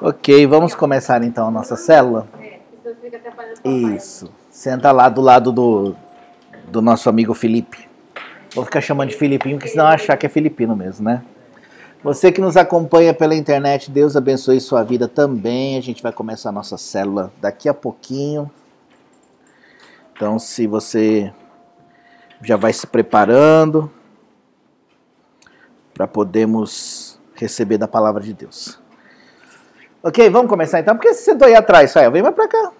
Ok, vamos começar então a nossa célula? Isso. Senta lá do lado do nosso amigo Felipe. Vou ficar chamando de Filipinho, porque senão achar que é filipino mesmo, né? Você que nos acompanha pela internet, Deus abençoe sua vida também. A gente vai começar a nossa célula daqui a pouquinho. Então, se você já vai se preparando para podermos receber da palavra de Deus. Ok, vamos começar então. Por que você sentou aí atrás, Sael? Vem mais pra cá.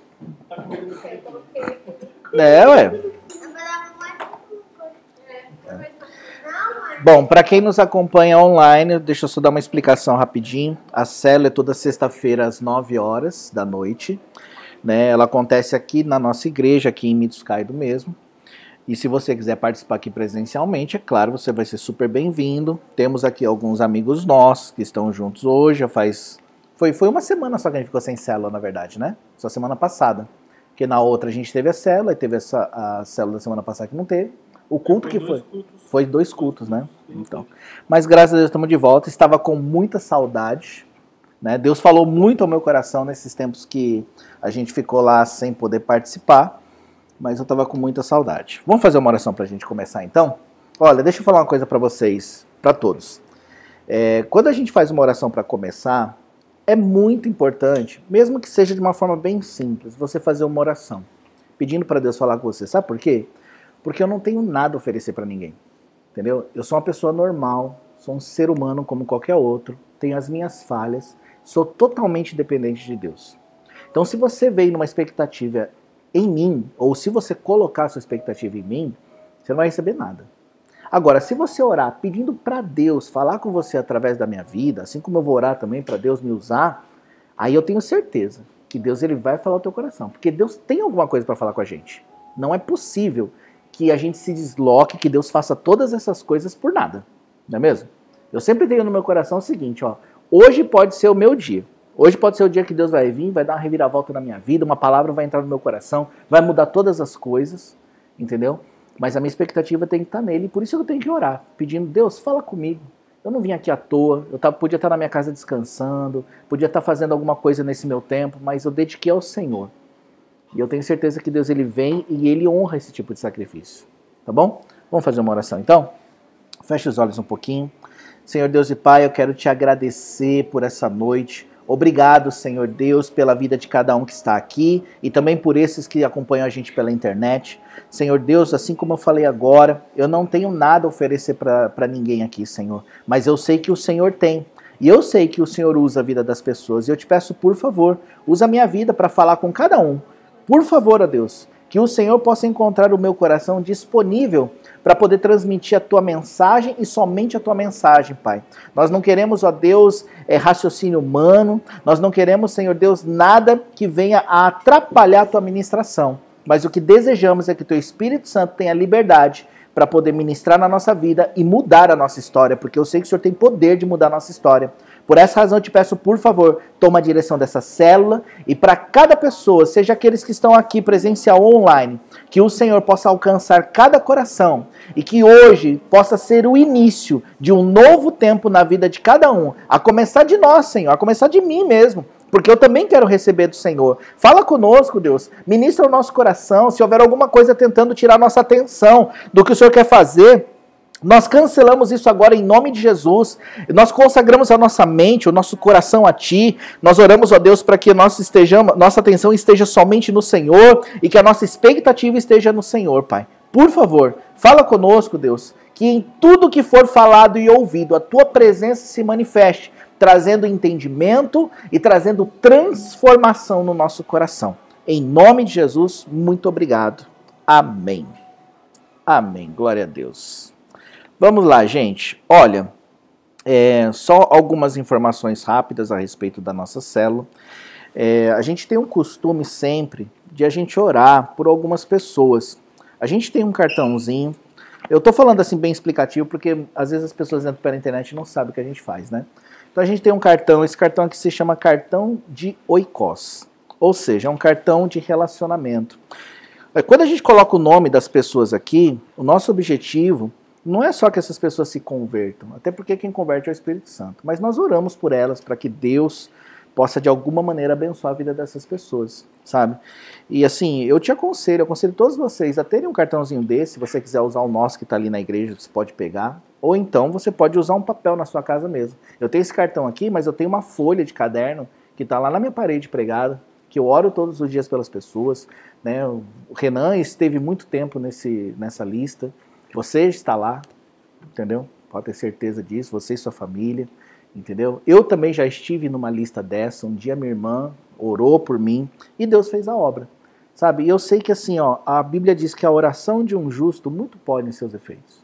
Ué. Bom, para quem nos acompanha online, deixa eu só dar uma explicação rapidinho. A célula é toda sexta-feira às 9 horas da noite. Né? Ela acontece aqui na nossa igreja, aqui em Mitsukaido mesmo. E se você quiser participar aqui presencialmente, é claro, você vai ser super bem-vindo. Temos aqui alguns amigos nossos que estão juntos hoje, Foi uma semana só que a gente ficou sem célula, na verdade, né? Só semana passada. Porque na outra a gente teve a célula, e teve a célula da semana passada que não teve. O culto que foi? Foi 2 cultos, né? Então. Mas graças a Deus estamos de volta. Estava com muita saudade, né? Deus falou muito ao meu coração nesses tempos que a gente ficou lá sem poder participar. Mas eu estava com muita saudade. Vamos fazer uma oração para a gente começar então? Olha, deixa eu falar uma coisa para vocês, para todos. Quando a gente faz uma oração para começar, é muito importante, mesmo que seja de uma forma bem simples, você fazer uma oração, pedindo para Deus falar com você. Sabe por quê? Porque eu não tenho nada a oferecer para ninguém, entendeu? Eu sou uma pessoa normal, sou um ser humano como qualquer outro, tenho as minhas falhas, sou totalmente dependente de Deus. Então, se você veio numa expectativa em mim, ou se você colocar a sua expectativa em mim, você não vai receber nada. Agora, se você orar pedindo para Deus falar com você através da minha vida, assim como eu vou orar também para Deus me usar, aí eu tenho certeza que Deus ele vai falar ao teu coração. Porque Deus tem alguma coisa para falar com a gente. Não é possível que a gente se desloque, que Deus faça todas essas coisas por nada. Não é mesmo? Eu sempre tenho no meu coração o seguinte, ó, hoje pode ser o meu dia. Hoje pode ser o dia que Deus vai vir, vai dar uma reviravolta na minha vida, uma palavra vai entrar no meu coração, vai mudar todas as coisas, entendeu? Mas a minha expectativa tem que estar nele, e por isso eu tenho que orar, pedindo, Deus, fala comigo. Eu não vim aqui à toa, podia estar na minha casa descansando, podia estar fazendo alguma coisa nesse meu tempo, mas eu dediquei ao Senhor. E eu tenho certeza que Deus ele vem e ele honra esse tipo de sacrifício. Tá bom? Vamos fazer uma oração então? Feche os olhos um pouquinho. Senhor Deus e Pai, eu quero te agradecer por essa noite. Obrigado, Senhor Deus, pela vida de cada um que está aqui e também por esses que acompanham a gente pela internet. Senhor Deus, assim como eu falei agora, eu não tenho nada a oferecer para ninguém aqui, Senhor, mas eu sei que o Senhor tem. E eu sei que o Senhor usa a vida das pessoas. E eu te peço, por favor, usa a minha vida para falar com cada um. Por favor, ó Deus, que o Senhor possa encontrar o meu coração disponível para poder transmitir a tua mensagem e somente a tua mensagem, Pai. Nós não queremos, ó Deus, raciocínio humano, nós não queremos, Senhor Deus, nada que venha a atrapalhar a tua ministração, mas o que desejamos é que o teu Espírito Santo tenha liberdade para poder ministrar na nossa vida e mudar a nossa história, porque eu sei que o Senhor tem poder de mudar a nossa história. Por essa razão eu te peço, por favor, toma a direção dessa célula e para cada pessoa, seja aqueles que estão aqui presencial ou online, que o Senhor possa alcançar cada coração e que hoje possa ser o início de um novo tempo na vida de cada um, a começar de nós, Senhor, a começar de mim mesmo, porque eu também quero receber do Senhor. Fala conosco, Deus, ministra o nosso coração, se houver alguma coisa tentando tirar nossa atenção do que o Senhor quer fazer, nós cancelamos isso agora em nome de Jesus. Nós consagramos a nossa mente, o nosso coração a Ti. Nós oramos, ó Deus, para que nossa atenção esteja somente no Senhor e que a nossa expectativa esteja no Senhor, Pai. Por favor, fala conosco, Deus, que em tudo que for falado e ouvido, a Tua presença se manifeste, trazendo entendimento e trazendo transformação no nosso coração. Em nome de Jesus, muito obrigado. Amém. Amém. Glória a Deus. Vamos lá, gente. Olha, só algumas informações rápidas a respeito da nossa célula. A gente tem um costume sempre de a gente orar por algumas pessoas. A gente tem um cartãozinho. Eu tô falando assim bem explicativo porque às vezes as pessoas entram pela internet e não sabem o que a gente faz, né? Então a gente tem um cartão, esse cartão aqui se chama cartão de Oikos. Ou seja, é um cartão de relacionamento. Quando a gente coloca o nome das pessoas aqui, o nosso objetivo não é só que essas pessoas se convertam, até porque quem converte é o Espírito Santo, mas nós oramos por elas para que Deus possa de alguma maneira abençoar a vida dessas pessoas, sabe? E assim, eu aconselho todos vocês a terem um cartãozinho desse. Se você quiser usar o nosso que está ali na igreja, você pode pegar, ou então você pode usar um papel na sua casa mesmo. Eu tenho esse cartão aqui, mas eu tenho uma folha de caderno que está lá na minha parede pregada, que eu oro todos os dias pelas pessoas, né? O Renan esteve muito tempo nessa lista, você está lá, entendeu? Pode ter certeza disso, você e sua família. Entendeu? Eu também já estive numa lista dessa. Um dia minha irmã orou por mim e Deus fez a obra, sabe? E eu sei que assim, ó, a Bíblia diz que a oração de um justo muito pode em seus efeitos.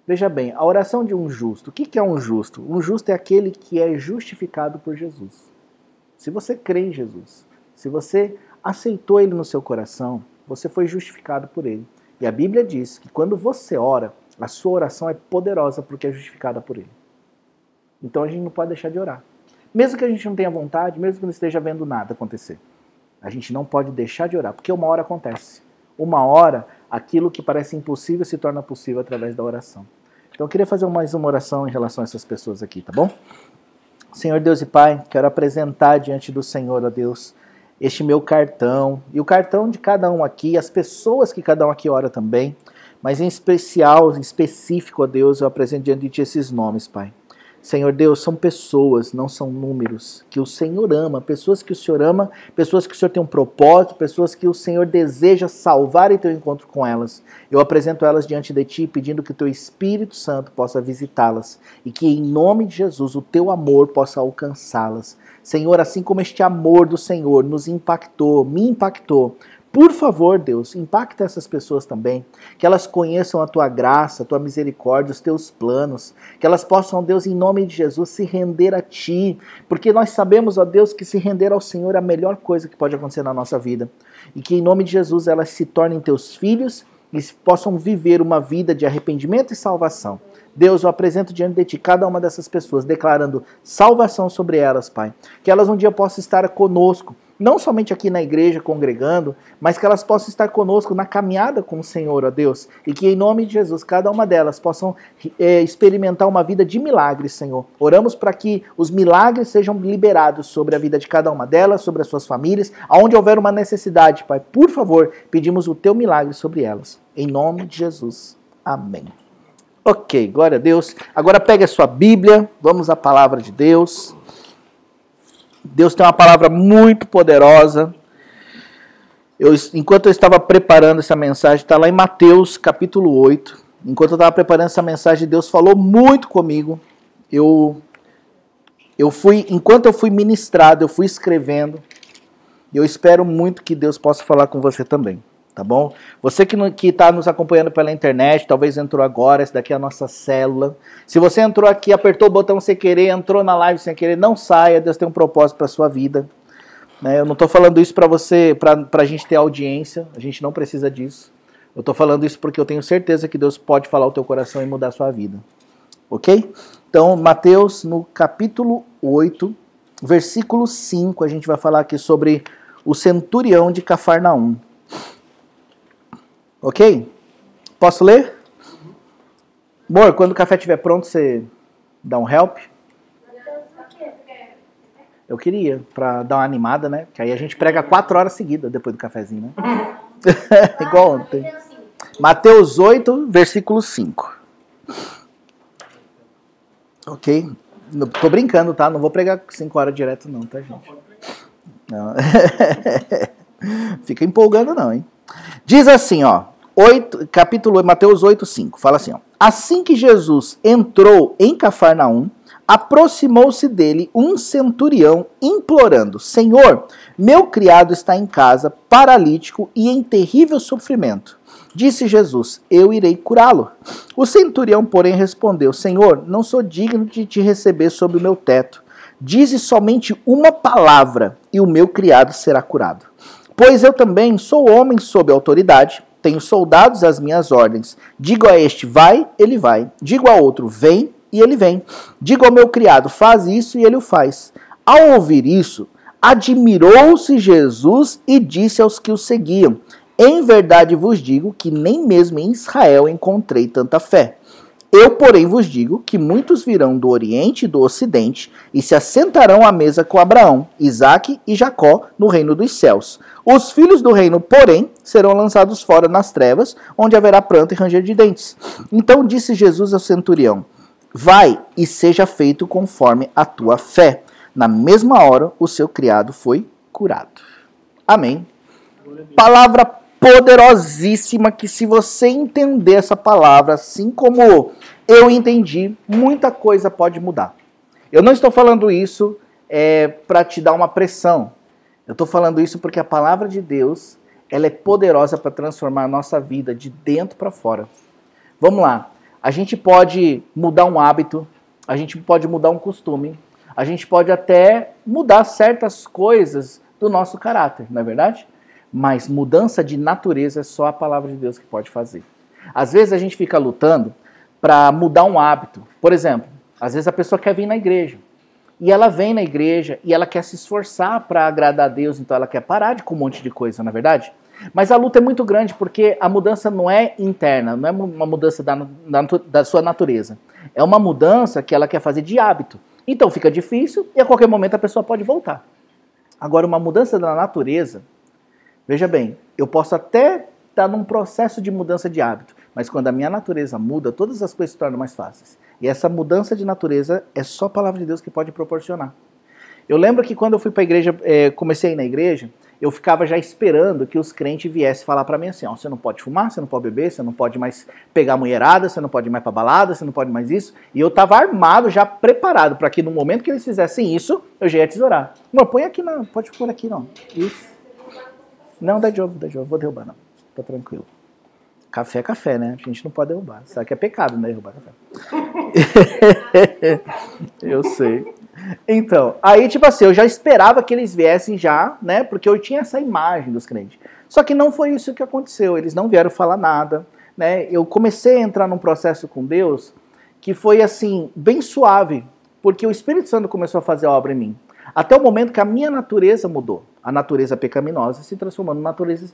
Veja bem, a oração de um justo, o que é um justo? Um justo é aquele que é justificado por Jesus. Se você crê em Jesus, se você aceitou Ele no seu coração, você foi justificado por Ele. E a Bíblia diz que quando você ora, a sua oração é poderosa porque é justificada por Ele. Então a gente não pode deixar de orar. Mesmo que a gente não tenha vontade, mesmo que não esteja vendo nada acontecer. A gente não pode deixar de orar, porque uma hora acontece. Uma hora, aquilo que parece impossível se torna possível através da oração. Então eu queria fazer mais uma oração em relação a essas pessoas aqui, tá bom? Senhor Deus e Pai, quero apresentar diante do Senhor, ó Deus, este meu cartão, e o cartão de cada um aqui, as pessoas que cada um aqui ora também, mas em especial, em específico, ó Deus, eu apresento diante de Ti esses nomes, Pai. Senhor Deus, são pessoas, não são números, que o Senhor ama, pessoas que o Senhor ama, pessoas que o Senhor tem um propósito, pessoas que o Senhor deseja salvar em teu encontro com elas. Eu apresento elas diante de Ti, pedindo que o Teu Espírito Santo possa visitá-las e que em nome de Jesus o Teu amor possa alcançá-las. Senhor, assim como este amor do Senhor nos impactou, me impactou, por favor, Deus, impacta essas pessoas também, que elas conheçam a Tua graça, a Tua misericórdia, os Teus planos, que elas possam, Deus, em nome de Jesus, se render a Ti, porque nós sabemos, ó Deus, que se render ao Senhor é a melhor coisa que pode acontecer na nossa vida, e que em nome de Jesus elas se tornem Teus filhos e possam viver uma vida de arrependimento e salvação. Deus, eu apresento diante de Ti cada uma dessas pessoas, declarando salvação sobre elas, Pai, que elas um dia possam estar conosco, não somente aqui na igreja congregando, mas que elas possam estar conosco na caminhada com o Senhor, ó Deus, e que em nome de Jesus, cada uma delas possam experimentar uma vida de milagres, Senhor. Oramos para que os milagres sejam liberados sobre a vida de cada uma delas, sobre as suas famílias, aonde houver uma necessidade, Pai, por favor, pedimos o Teu milagre sobre elas. Em nome de Jesus. Amém. Ok, glória a Deus. Agora pegue a sua Bíblia, vamos à palavra de Deus. Deus tem uma palavra muito poderosa. Enquanto eu estava preparando essa mensagem, está lá em Mateus capítulo 8. Enquanto eu estava preparando essa mensagem, Deus falou muito comigo. Enquanto eu fui ministrado, eu fui escrevendo. E eu espero muito que Deus possa falar com você também. Tá bom? Você que está nos acompanhando pela internet, talvez entrou agora, essa daqui é a nossa célula. Se você entrou aqui, apertou o botão sem querer, entrou na live sem querer, não saia, Deus tem um propósito para a sua vida. Eu não estou falando isso para você, para a gente ter audiência, a gente não precisa disso. Eu estou falando isso porque eu tenho certeza que Deus pode falar ao teu coração e mudar a sua vida. Ok? Então, Mateus, no capítulo 8, versículo 5, a gente vai falar aqui sobre o centurião de Cafarnaum. Ok? Posso ler? Amor, quando o café estiver pronto, você dá um help? Eu queria, para dar uma animada, né? Que aí a gente prega 4 horas seguidas depois do cafezinho, né? Igual ontem. Mateus 8, versículo 5. Ok? Tô brincando, tá? Não vou pregar 5 horas direto não, tá, gente? Não. Fica empolgando não, hein? Diz assim, ó, capítulo Mateus 8, 5, fala assim, ó. Assim que Jesus entrou em Cafarnaum, aproximou-se dele um centurião, implorando, Senhor, meu criado está em casa, paralítico e em terrível sofrimento. Disse Jesus, eu irei curá-lo. O centurião, porém, respondeu, Senhor, não sou digno de te receber sob o meu teto. Dize somente uma palavra e o meu criado será curado. Pois eu também sou homem sob autoridade, tenho soldados às minhas ordens. Digo a este, vai, ele vai. Digo a outro, vem, e ele vem. Digo ao meu criado, faz isso, e ele o faz. Ao ouvir isso, admirou-se Jesus e disse aos que o seguiam, em verdade vos digo que nem mesmo em Israel encontrei tanta fé. Eu, porém, vos digo que muitos virão do Oriente e do Ocidente e se assentarão à mesa com Abraão, Isaque e Jacó no reino dos céus. Os filhos do reino, porém, serão lançados fora nas trevas, onde haverá pranto e ranger de dentes. Então disse Jesus ao centurião: vai e seja feito conforme a tua fé. Na mesma hora, o seu criado foi curado. Amém. Palavra poderosíssima que, se você entender essa palavra, assim como eu entendi, muita coisa pode mudar. Eu não estou falando isso para te dar uma pressão. Eu estou falando isso porque a palavra de Deus, ela é poderosa para transformar a nossa vida de dentro para fora. Vamos lá. A gente pode mudar um hábito, a gente pode mudar um costume, a gente pode até mudar certas coisas do nosso caráter, não é verdade? Mas mudança de natureza é só a palavra de Deus que pode fazer. Às vezes a gente fica lutando para mudar um hábito. Por exemplo, às vezes a pessoa quer vir na igreja. E ela vem na igreja e ela quer se esforçar para agradar a Deus, então ela quer parar de com um monte de coisa, não é verdade? Mas a luta é muito grande porque a mudança não é interna, não é uma mudança da sua natureza. É uma mudança que ela quer fazer de hábito. Então fica difícil e a qualquer momento a pessoa pode voltar. Agora, uma mudança da natureza, veja bem, eu posso até estar num processo de mudança de hábito, mas quando a minha natureza muda, todas as coisas se tornam mais fáceis. E essa mudança de natureza é só a palavra de Deus que pode proporcionar. Eu lembro que quando eu fui para a igreja, comecei a ir na igreja, eu ficava já esperando que os crentes viessem falar para mim assim, ó, você não pode fumar, você não pode beber, você não pode mais pegar mulherada, você não pode ir mais para balada, você não pode mais isso. E eu estava armado, já preparado, para que no momento que eles fizessem isso, eu já ia tesourar. Não, põe aqui não, pode pôr aqui não. Isso. Não, dá de ovo, vou derrubar não, tá tranquilo. Café é café, né? A gente não pode derrubar. Sabe que é pecado, né? Derrubar café. Eu sei. Então, aí tipo assim, eu já esperava que eles viessem já, né? Porque eu tinha essa imagem dos crentes. Só que não foi isso que aconteceu. Eles não vieram falar nada, né? Eu comecei a entrar num processo com Deus que foi assim, bem suave. Porque o Espírito Santo começou a fazer a obra em mim. Até o momento que a minha natureza mudou. A natureza pecaminosa se transformou em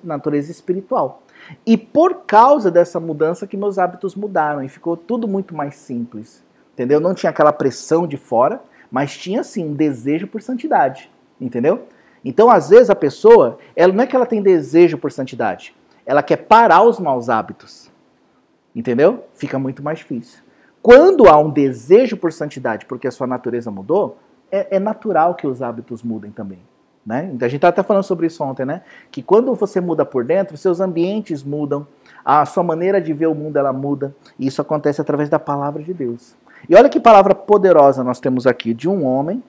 natureza espiritual. E por causa dessa mudança que meus hábitos mudaram e ficou tudo muito mais simples. Entendeu? Não tinha aquela pressão de fora, mas tinha sim um desejo por santidade. Entendeu? Então, às vezes, a pessoa, ela não é que ela tem desejo por santidade. Ela quer parar os maus hábitos. Entendeu? Fica muito mais difícil. Quando há um desejo por santidade, porque a sua natureza mudou, é natural que os hábitos mudem também. Né? Então, a gente estava até falando sobre isso ontem, né? Que quando você muda por dentro, seus ambientes mudam, a sua maneira de ver o mundo ela muda, e isso acontece através da palavra de Deus. E olha que palavra poderosa nós temos aqui, de um homem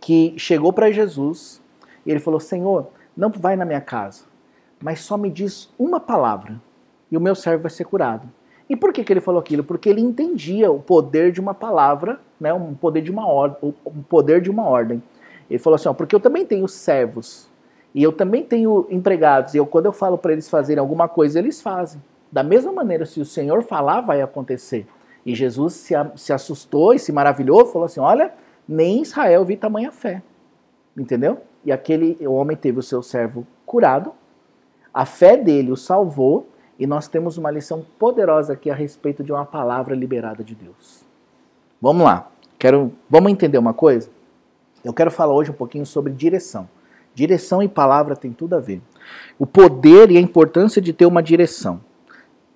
que chegou para Jesus e ele falou, Senhor, não vai na minha casa, mas só me diz uma palavra e o meu servo vai ser curado. E por que ele falou aquilo? Porque ele entendia o poder de uma palavra, né? O poder de uma ordem. Ele falou assim, ó, porque eu também tenho servos, e eu também tenho empregados, e quando eu falo para eles fazerem alguma coisa, eles fazem. Da mesma maneira, se o Senhor falar, vai acontecer. E Jesus se assustou e se maravilhou, falou assim, olha, nem em Israel vi tamanha fé. Entendeu? E o homem teve o seu servo curado, a fé dele o salvou, e nós temos uma lição poderosa aqui a respeito de uma palavra liberada de Deus. Vamos lá. Vamos entender uma coisa? Eu quero falar hoje um pouquinho sobre direção. Direção e palavra tem tudo a ver. O poder e a importância de ter uma direção.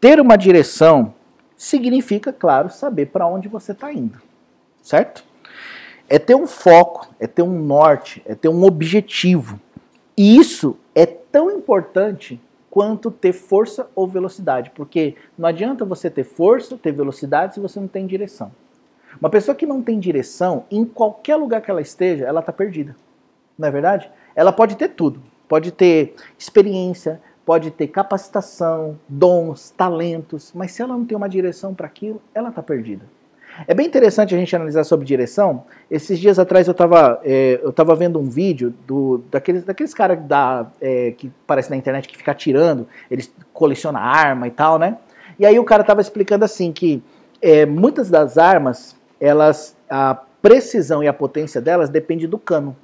Ter uma direção significa, claro, saber para onde você está indo. Certo? É ter um foco, é ter um norte, é ter um objetivo. E isso é tão importante quanto ter força ou velocidade. Porque não adianta você ter força, ter velocidade se você não tem direção. Uma pessoa que não tem direção, em qualquer lugar que ela esteja, ela está perdida. Não é verdade? Ela pode ter tudo. Pode ter experiência, pode ter capacitação, dons, talentos, mas se ela não tem uma direção para aquilo, ela está perdida. É bem interessante a gente analisar sobre direção. Esses dias atrás eu estava vendo um vídeo daqueles caras que aparecem na internet que fica atirando, eles colecionam arma e tal, né? E aí o cara estava explicando assim que muitas das armas, a precisão e a potência delas depende do cano.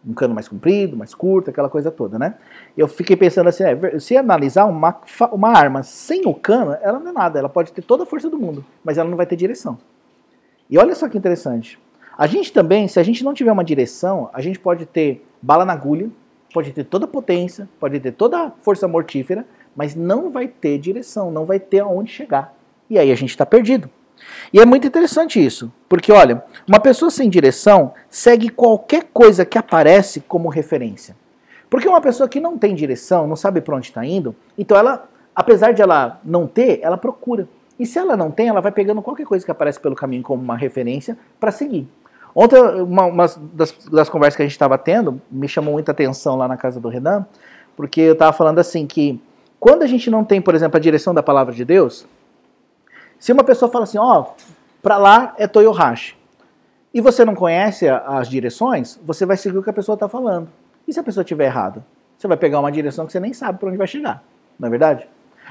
Um cano mais comprido, mais curto, aquela coisa toda, né? Eu fiquei pensando assim, se analisar uma arma sem o cano, ela não é nada, ela pode ter toda a força do mundo, mas ela não vai ter direção. E olha só que interessante. A gente também, se a gente não tiver uma direção, a gente pode ter bala na agulha, pode ter toda a potência, pode ter toda a força mortífera, mas não vai ter direção, não vai ter aonde chegar. E aí a gente está perdido. E é muito interessante isso, porque olha, uma pessoa sem direção segue qualquer coisa que aparece como referência. Porque uma pessoa que não tem direção, não sabe para onde está indo, então ela, apesar de ela não ter, ela procura. E se ela não tem, ela vai pegando qualquer coisa que aparece pelo caminho como uma referência para seguir. Ontem, uma das conversas que a gente estava tendo, me chamou muita atenção lá na casa do Renan, porque eu estava falando assim que quando a gente não tem, por exemplo, a direção da palavra de Deus, se uma pessoa fala assim, ó, pra lá é Toyohashi, e você não conhece as direções, você vai seguir o que a pessoa está falando. E se a pessoa estiver errada? Você vai pegar uma direção que você nem sabe para onde vai chegar, não é verdade?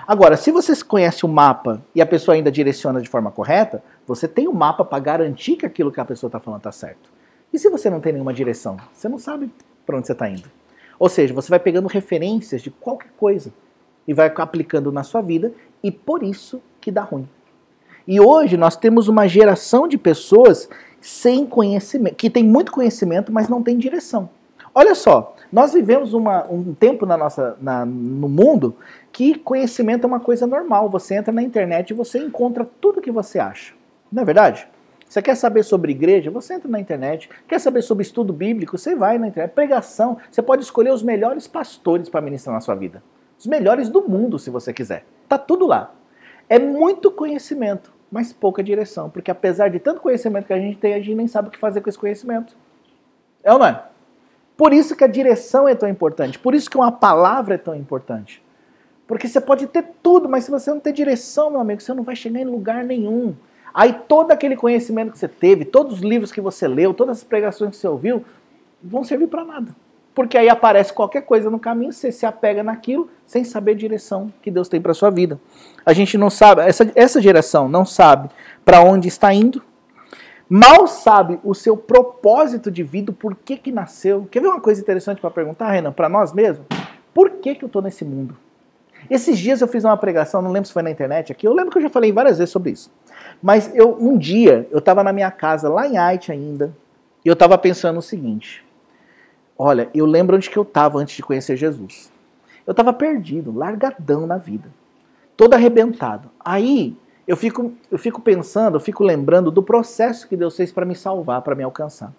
Agora, se você conhece o mapa e a pessoa ainda direciona de forma correta, você tem o mapa para garantir que aquilo que a pessoa está falando está certo. E se você não tem nenhuma direção? Você não sabe para onde você está indo. Ou seja, você vai pegando referências de qualquer coisa e vai aplicando na sua vida, e por isso que dá ruim. E hoje nós temos uma geração de pessoas sem conhecimento, que tem muito conhecimento, mas não tem direção. Olha só, nós vivemos um tempo no mundo que conhecimento é uma coisa normal. Você entra na internet e você encontra tudo que você acha. Não é verdade? Você quer saber sobre igreja? Você entra na internet. Quer saber sobre estudo bíblico? Você vai na internet. Pregação, você pode escolher os melhores pastores para ministrar na sua vida. Os melhores do mundo, se você quiser. Tá tudo lá. É muito conhecimento, mas pouca direção. Porque apesar de tanto conhecimento que a gente tem, a gente nem sabe o que fazer com esse conhecimento. É ou não é? Por isso que a direção é tão importante. Por isso que uma palavra é tão importante. Porque você pode ter tudo, mas se você não ter direção, meu amigo, você não vai chegar em lugar nenhum. Aí todo aquele conhecimento que você teve, todos os livros que você leu, todas as pregações que você ouviu, vão servir para nada. Porque aí aparece qualquer coisa no caminho, você se apega naquilo sem saber a direção que Deus tem para sua vida. A gente não sabe, essa geração não sabe para onde está indo, mal sabe o seu propósito de vida, por que nasceu. Quer ver uma coisa interessante para perguntar, Renan, para nós mesmos? Por que eu estou nesse mundo? Esses dias eu fiz uma pregação, não lembro se foi na internet aqui, eu lembro que eu já falei várias vezes sobre isso. Mas um dia, eu estava na minha casa, lá em Haiti ainda, e eu estava pensando o seguinte: olha, eu lembro onde que eu estava antes de conhecer Jesus. Eu estava perdido, largadão na vida, todo arrebentado. Aí eu fico pensando, eu fico lembrando do processo que Deus fez para me salvar, para me alcançar.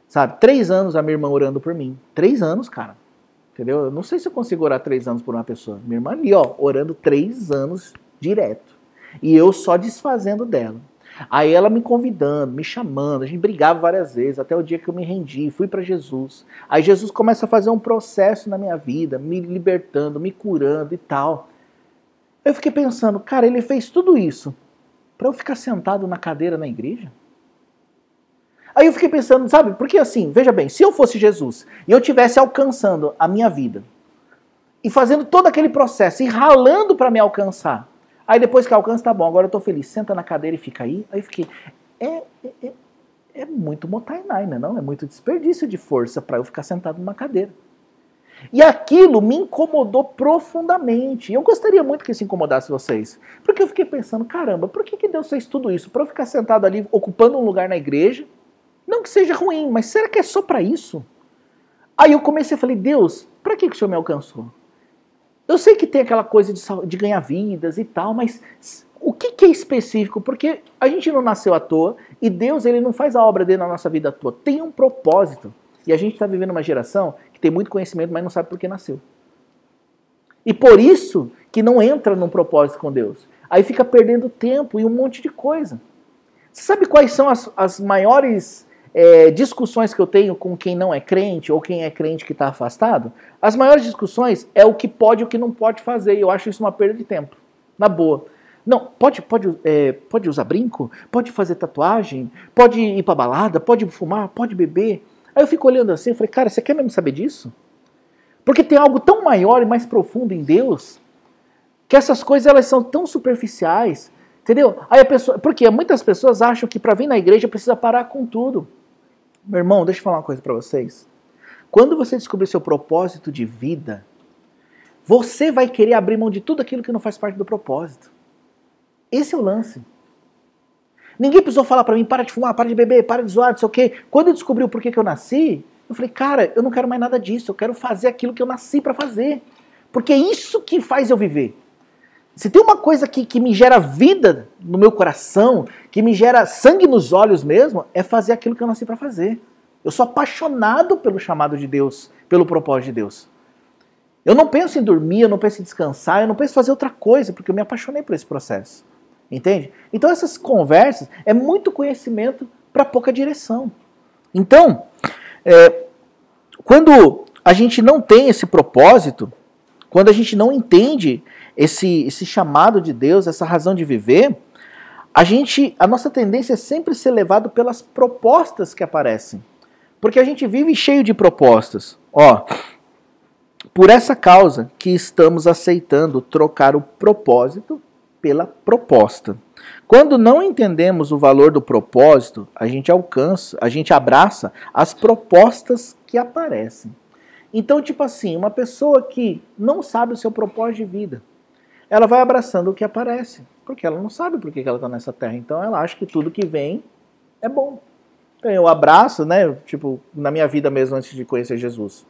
Sabe, 3 anos a minha irmã orando por mim. 3 anos, cara. Entendeu? Eu não sei se eu consigo orar 3 anos por uma pessoa. Minha irmã ali, ó, orando 3 anos direto. E eu só desfazendo dela. Aí ela me convidando, me chamando, a gente brigava várias vezes, até o dia que eu me rendi, fui para Jesus. Aí Jesus começa a fazer um processo na minha vida, me libertando, me curando e tal. Eu fiquei pensando, cara, ele fez tudo isso para eu ficar sentado na cadeira na igreja? Aí eu fiquei pensando, sabe, porque assim, veja bem, se eu fosse Jesus e eu estivesse alcançando a minha vida e fazendo todo aquele processo e ralando para me alcançar, aí depois que alcança, tá bom, agora eu tô feliz, senta na cadeira e fica aí. Aí eu fiquei, é muito motainai, né? Não? É muito desperdício de força para eu ficar sentado numa cadeira. E aquilo me incomodou profundamente. Eu gostaria muito que isso incomodasse vocês. Porque eu fiquei pensando, caramba, por que Deus fez tudo isso? Para eu ficar sentado ali, ocupando um lugar na igreja? Não que seja ruim, mas será que é só para isso? Aí eu comecei a falar, Deus, para que o Senhor me alcançou? Eu sei que tem aquela coisa de ganhar vidas e tal, mas o que é específico? Porque a gente não nasceu à toa e Deus ele não faz a obra dele na nossa vida à toa. Tem um propósito. E a gente está vivendo uma geração que tem muito conhecimento, mas não sabe por que nasceu. E por isso que não entra num propósito com Deus. Aí fica perdendo tempo e um monte de coisa. Você sabe quais são as maiores discussões que eu tenho com quem não é crente ou quem é crente que está afastado? As maiores discussões é o que pode e o que não pode fazer. E eu acho isso uma perda de tempo. Na boa. Não, pode usar brinco? Pode fazer tatuagem? Pode ir pra balada? Pode fumar? Pode beber? Aí eu fico olhando assim e falei, cara, você quer mesmo saber disso? Porque tem algo tão maior e mais profundo em Deus que essas coisas elas são tão superficiais. Entendeu? Aí a pessoa, porque muitas pessoas acham que para vir na igreja precisa parar com tudo. Meu irmão, deixa eu falar uma coisa para vocês. Quando você descobrir seu propósito de vida, você vai querer abrir mão de tudo aquilo que não faz parte do propósito. Esse é o lance. Ninguém precisou falar pra mim, para de fumar, para de beber, para de zoar, não sei o quê. Quando eu descobri o porquê que eu nasci, eu falei, cara, eu não quero mais nada disso, eu quero fazer aquilo que eu nasci pra fazer. Porque é isso que faz eu viver. Se tem uma coisa que me gera vida no meu coração, que me gera sangue nos olhos mesmo, é fazer aquilo que eu nasci pra fazer. Eu sou apaixonado pelo chamado de Deus, pelo propósito de Deus. Eu não penso em dormir, eu não penso em descansar, eu não penso em fazer outra coisa, porque eu me apaixonei por esse processo. Entende? Então essas conversas é muito conhecimento para pouca direção. Então, quando a gente não tem esse propósito, quando a gente não entende esse chamado de Deus, essa razão de viver, a nossa tendência é sempre ser levado pelas propostas que aparecem. Porque a gente vive cheio de propostas. Ó, por essa causa que estamos aceitando trocar o propósito pela proposta. Quando não entendemos o valor do propósito, a gente abraça as propostas que aparecem. Então, tipo assim, uma pessoa que não sabe o seu propósito de vida, ela vai abraçando o que aparece, porque ela não sabe por que ela está nessa terra. Então, ela acha que tudo que vem é bom. Então, eu abraço, né? Tipo, na minha vida mesmo, antes de conhecer Jesus,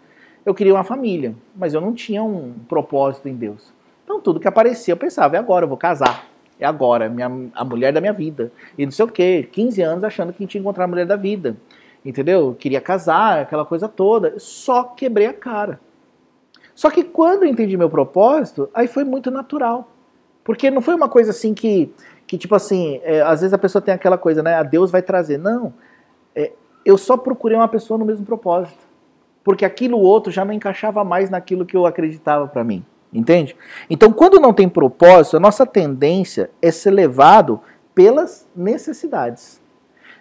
eu queria uma família, mas eu não tinha um propósito em Deus. Então, tudo que aparecia, eu pensava, é agora, eu vou casar. É agora, a mulher da minha vida. E não sei o quê, 15 anos achando que tinha que encontrar a mulher da vida. Entendeu? Eu queria casar, aquela coisa toda. Só quebrei a cara. Só que quando eu entendi meu propósito, aí foi muito natural. Porque não foi uma coisa assim que tipo assim, às vezes a pessoa tem aquela coisa, né? A Deus vai trazer. Não. Eu só procurei uma pessoa no mesmo propósito. Porque aquilo outro já não encaixava mais naquilo que eu acreditava pra mim. Entende? Então, quando não tem propósito, a nossa tendência é ser levado pelas necessidades.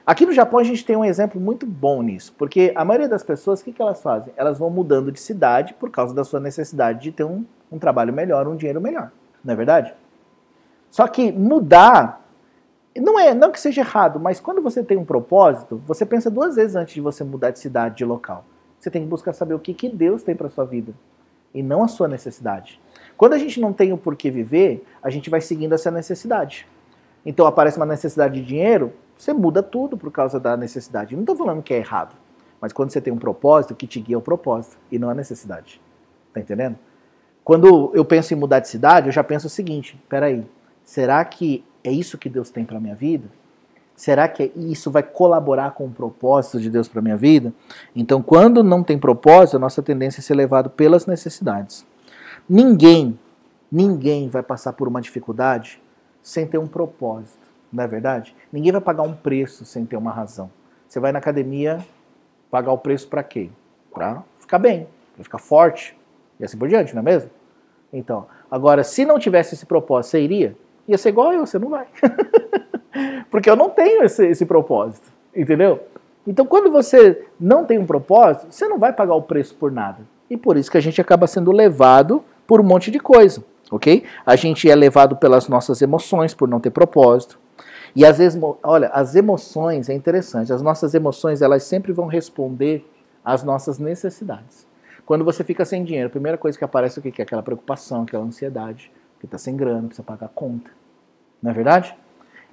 Aqui no Japão a gente tem um exemplo muito bom nisso, porque a maioria das pessoas, o que elas fazem? Elas vão mudando de cidade por causa da sua necessidade de ter um trabalho melhor, um dinheiro melhor. Não é verdade? Só que mudar, não que seja errado, mas quando você tem um propósito, você pensa duas vezes antes de você mudar de cidade, de local. Você tem que buscar saber o que Deus tem para sua vida. E não a sua necessidade. Quando a gente não tem o porquê viver, a gente vai seguindo essa necessidade. Então aparece uma necessidade de dinheiro, você muda tudo por causa da necessidade. Não estou falando que é errado, mas quando você tem um propósito, o que te guia é o propósito e não a necessidade. Tá entendendo? Quando eu penso em mudar de cidade, eu já penso o seguinte, peraí, será que é isso que Deus tem para minha vida? Será que isso vai colaborar com o propósito de Deus para a minha vida? Então, quando não tem propósito, a nossa tendência é ser levado pelas necessidades. Ninguém vai passar por uma dificuldade sem ter um propósito, não é verdade? Ninguém vai pagar um preço sem ter uma razão. Você vai na academia pagar o preço para quê? Para ficar bem, para ficar forte e assim por diante, não é mesmo? Então, agora, se não tivesse esse propósito, você iria? Ia ser igual eu, você não vai. Porque eu não tenho esse propósito, entendeu? Então, quando você não tem um propósito, você não vai pagar o preço por nada. E por isso que a gente acaba sendo levado por um monte de coisa, ok? A gente é levado pelas nossas emoções, por não ter propósito. E às vezes, olha, as emoções, é interessante, as nossas emoções, elas sempre vão responder às nossas necessidades. Quando você fica sem dinheiro, a primeira coisa que aparece é o que é aquela preocupação, aquela ansiedade, que está sem grana, precisa pagar a conta. Não é verdade?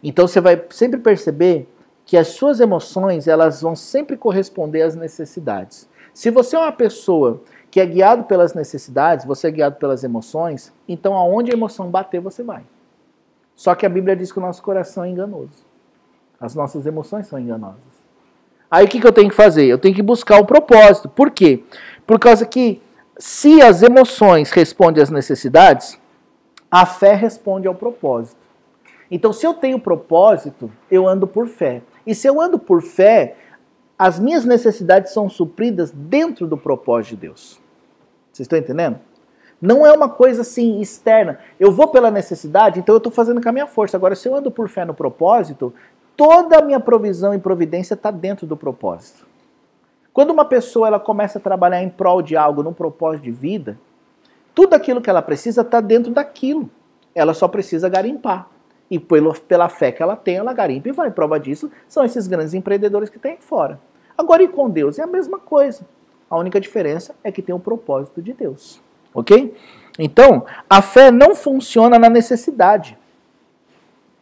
Então você vai sempre perceber que as suas emoções, elas vão sempre corresponder às necessidades. Se você é uma pessoa que é guiado pelas necessidades, você é guiado pelas emoções, então aonde a emoção bater, você vai. Só que a Bíblia diz que o nosso coração é enganoso. As nossas emoções são enganosas. Aí o que eu tenho que fazer? Eu tenho que buscar o propósito. Por quê? Por causa que se as emoções respondem às necessidades, a fé responde ao propósito. Então, se eu tenho propósito, eu ando por fé. E se eu ando por fé, as minhas necessidades são supridas dentro do propósito de Deus. Vocês estão entendendo? Não é uma coisa assim externa. Eu vou pela necessidade, então eu estou fazendo com a minha força. Agora, se eu ando por fé no propósito, toda a minha provisão e providência está dentro do propósito. Quando uma pessoa ela começa a trabalhar em prol de algo, num propósito de vida, tudo aquilo que ela precisa está dentro daquilo. Ela só precisa garimpar. E pela fé que ela tem, ela garimpa e vai. Prova disso são esses grandes empreendedores que tem aí fora. Agora, e com Deus? É a mesma coisa. A única diferença é que tem o propósito de Deus. Ok? Então, a fé não funciona na necessidade.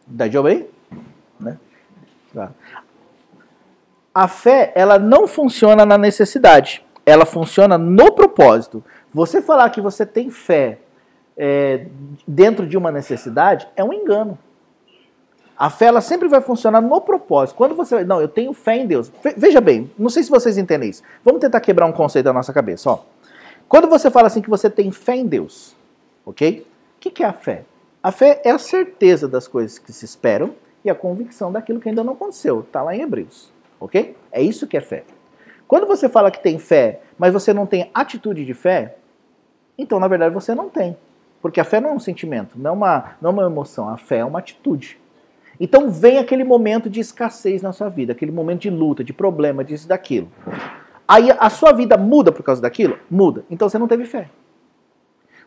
Dá bem? Né? Tá. A fé, ela não funciona na necessidade. Ela funciona no propósito. Você falar que você tem fé dentro de uma necessidade é um engano. A fé, ela sempre vai funcionar no propósito. Quando você... Não, eu tenho fé em Deus. Veja bem, não sei se vocês entendem isso. Vamos tentar quebrar um conceito da nossa cabeça. Ó. Quando você fala assim que você tem fé em Deus, ok? O que é a fé? A fé é a certeza das coisas que se esperam e a convicção daquilo que ainda não aconteceu. Está lá em Hebreus, ok? É isso que é fé. Quando você fala que tem fé, mas você não tem atitude de fé, então, na verdade, você não tem. Porque a fé não é um sentimento, não é uma emoção. A fé é uma atitude. Então, vem aquele momento de escassez na sua vida, aquele momento de luta, de problema, disso e daquilo. Aí a sua vida muda por causa daquilo? Muda. Então, você não teve fé.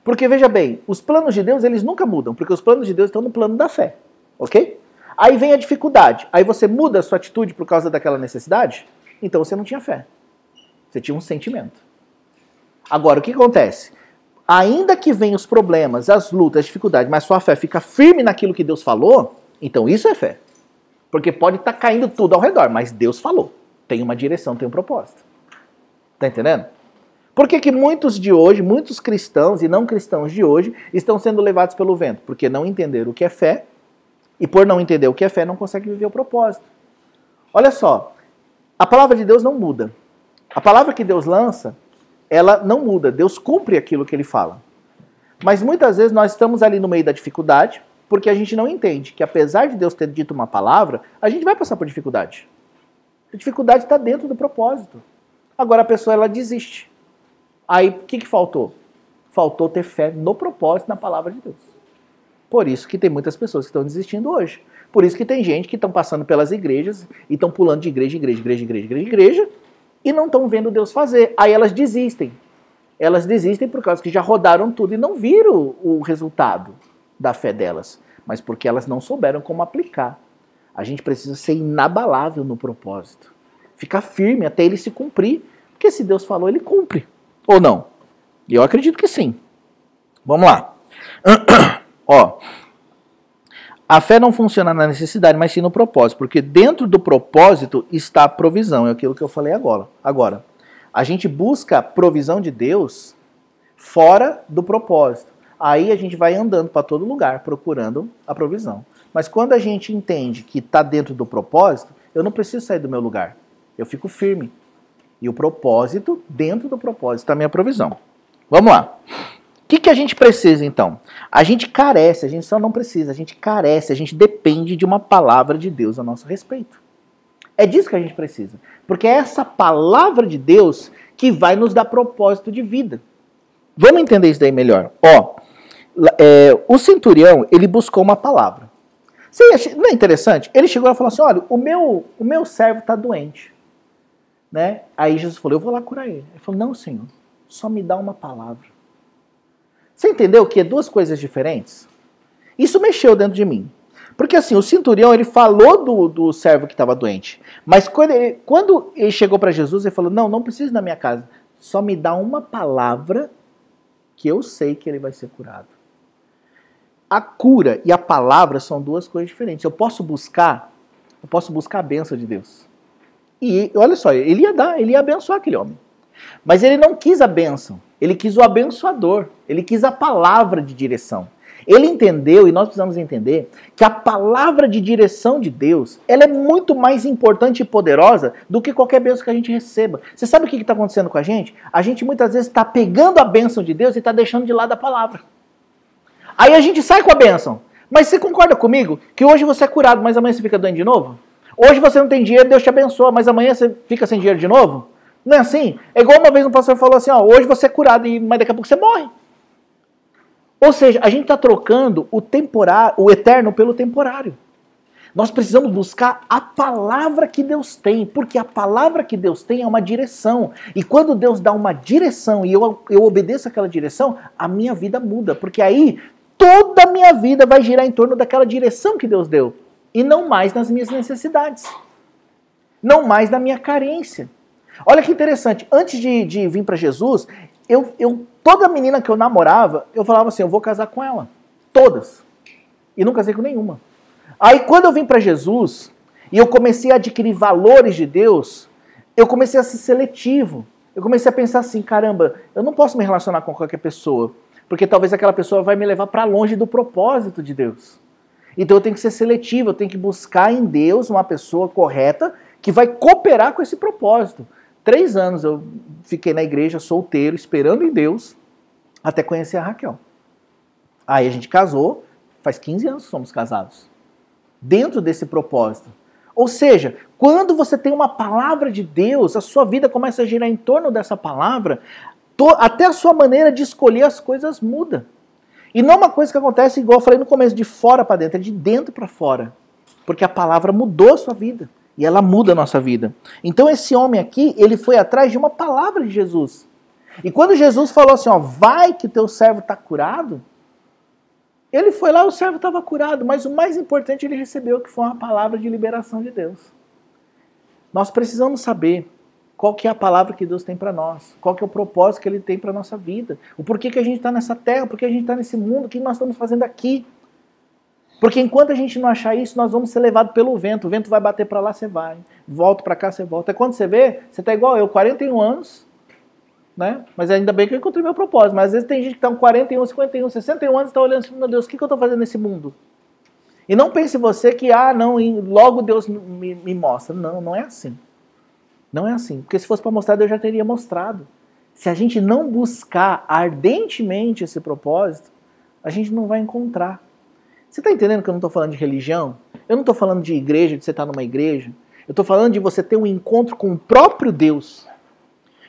Porque, veja bem, os planos de Deus, eles nunca mudam, porque os planos de Deus estão no plano da fé, ok? Aí vem a dificuldade, aí você muda a sua atitude por causa daquela necessidade, então você não tinha fé, você tinha um sentimento. Agora, o que acontece? Ainda que venham os problemas, as lutas, as dificuldades, mas sua fé fica firme naquilo que Deus falou, então isso é fé. Porque pode estar caindo tudo ao redor, mas Deus falou, tem uma direção, tem um propósito. Tá entendendo? Por que muitos de hoje, muitos cristãos e não cristãos de hoje, estão sendo levados pelo vento? Porque não entenderam o que é fé, e por não entender o que é fé, não conseguem viver o propósito. Olha só, a palavra de Deus não muda. A palavra que Deus lança, ela não muda. Deus cumpre aquilo que ele fala. Mas muitas vezes nós estamos ali no meio da dificuldade, porque a gente não entende que apesar de Deus ter dito uma palavra, a gente vai passar por dificuldade. A dificuldade está dentro do propósito. Agora a pessoa, ela desiste. Aí, o que faltou? Faltou ter fé no propósito, na palavra de Deus. Por isso que tem muitas pessoas que estão desistindo hoje. Por isso que tem gente que estão passando pelas igrejas e estão pulando de igreja em igreja e não estão vendo Deus fazer. Aí elas desistem. Elas desistem por causa que já rodaram tudo e não viram o resultado da fé delas. Mas porque elas não souberam como aplicar. A gente precisa ser inabalável no propósito. Ficar firme até ele se cumprir. Porque se Deus falou, ele cumpre. Ou não? Eu acredito que sim. Vamos lá. Ó, a fé não funciona na necessidade, mas sim no propósito. Porque dentro do propósito está a provisão. É aquilo que eu falei agora. A gente busca a provisão de Deus fora do propósito. Aí a gente vai andando para todo lugar procurando a provisão. Mas quando a gente entende que está dentro do propósito, eu não preciso sair do meu lugar. Eu fico firme. E o propósito, dentro do propósito, está a minha provisão. Vamos lá. O que a gente precisa, então? A gente carece, a gente só não precisa, a gente carece, a gente depende de uma palavra de Deus a nosso respeito. É disso que a gente precisa. Porque é essa palavra de Deus que vai nos dar propósito de vida. Vamos entender isso daí melhor. Ó, o centurião, ele buscou uma palavra. Não é interessante? Ele chegou e falou assim, olha, o meu servo está doente. Né? Aí Jesus falou, eu vou lá curar ele. Ele falou, não, Senhor, só me dá uma palavra. Você entendeu que é duas coisas diferentes? Isso mexeu dentro de mim. Porque assim, o centurião, ele falou do servo que estava doente. Mas quando ele chegou para Jesus, ele falou, não precisa ir na minha casa. Só me dá uma palavra que eu sei que ele vai ser curado. A cura e a palavra são duas coisas diferentes. Eu posso buscar a bênção de Deus. E olha só, ele ia abençoar aquele homem. Mas ele não quis a bênção, ele quis o abençoador, ele quis a palavra de direção. Ele entendeu, e nós precisamos entender, que a palavra de direção de Deus, ela é muito mais importante e poderosa do que qualquer bênção que a gente receba. Você sabe o que está acontecendo com a gente? A gente muitas vezes está pegando a bênção de Deus e está deixando de lado a palavra. Aí a gente sai com a bênção. Mas você concorda comigo que hoje você é curado, mas amanhã você fica doente de novo? Hoje você não tem dinheiro, Deus te abençoa, mas amanhã você fica sem dinheiro de novo? Não é assim? É igual uma vez um pastor falou assim, ó, hoje você é curado, mas daqui a pouco você morre. Ou seja, a gente está trocando o eterno pelo temporário. Nós precisamos buscar a palavra que Deus tem, porque a palavra que Deus tem é uma direção. E quando Deus dá uma direção e eu obedeço aquela direção, a minha vida muda, porque aí toda a minha vida vai girar em torno daquela direção que Deus deu. E não mais nas minhas necessidades. Não mais na minha carência. Olha que interessante, antes de vir para Jesus, toda menina que eu namorava, eu falava assim, eu vou casar com ela. Todas. E não casei com nenhuma. Aí quando eu vim para Jesus, e eu comecei a adquirir valores de Deus, eu comecei a ser seletivo. Eu comecei a pensar assim, caramba, eu não posso me relacionar com qualquer pessoa, porque talvez aquela pessoa vai me levar para longe do propósito de Deus. Então eu tenho que ser seletivo, eu tenho que buscar em Deus uma pessoa correta que vai cooperar com esse propósito. 3 anos eu fiquei na igreja solteiro, esperando em Deus, até conhecer a Raquel. Aí a gente casou, faz 15 anos que somos casados. Dentro desse propósito. Ou seja, quando você tem uma palavra de Deus, a sua vida começa a girar em torno dessa palavra, até a sua maneira de escolher as coisas muda. E não é uma coisa que acontece, igual eu falei no começo, de fora para dentro, é de dentro para fora. Porque a palavra mudou a sua vida. E ela muda a nossa vida. Então esse homem aqui, ele foi atrás de uma palavra de Jesus. E quando Jesus falou assim, ó, vai que teu servo está curado, ele foi lá, o servo estava curado, mas o mais importante ele recebeu, que foi uma palavra de liberação de Deus. Nós precisamos saber qual que é a palavra que Deus tem para nós, qual que é o propósito que Ele tem para a nossa vida, o porquê que a gente está nessa terra, porquê a gente está nesse mundo, o que nós estamos fazendo aqui. Porque enquanto a gente não achar isso, nós vamos ser levados pelo vento. O vento vai bater para lá, você vai. Volta para cá, você volta. É quando você vê, você está igual eu, 41 anos, né? Mas ainda bem que eu encontrei meu propósito. Mas às vezes tem gente que está com 41, 51, 61 anos e está olhando assim, meu Deus, o que eu estou fazendo nesse mundo? E não pense você que, não, logo Deus me mostra. Não, não é assim. Não é assim. Porque se fosse para mostrar, Deus já teria mostrado. Se a gente não buscar ardentemente esse propósito, a gente não vai encontrar. Você está entendendo que eu não estou falando de religião? Eu não estou falando de igreja, de você estar numa igreja. Eu estou falando de você ter um encontro com o próprio Deus.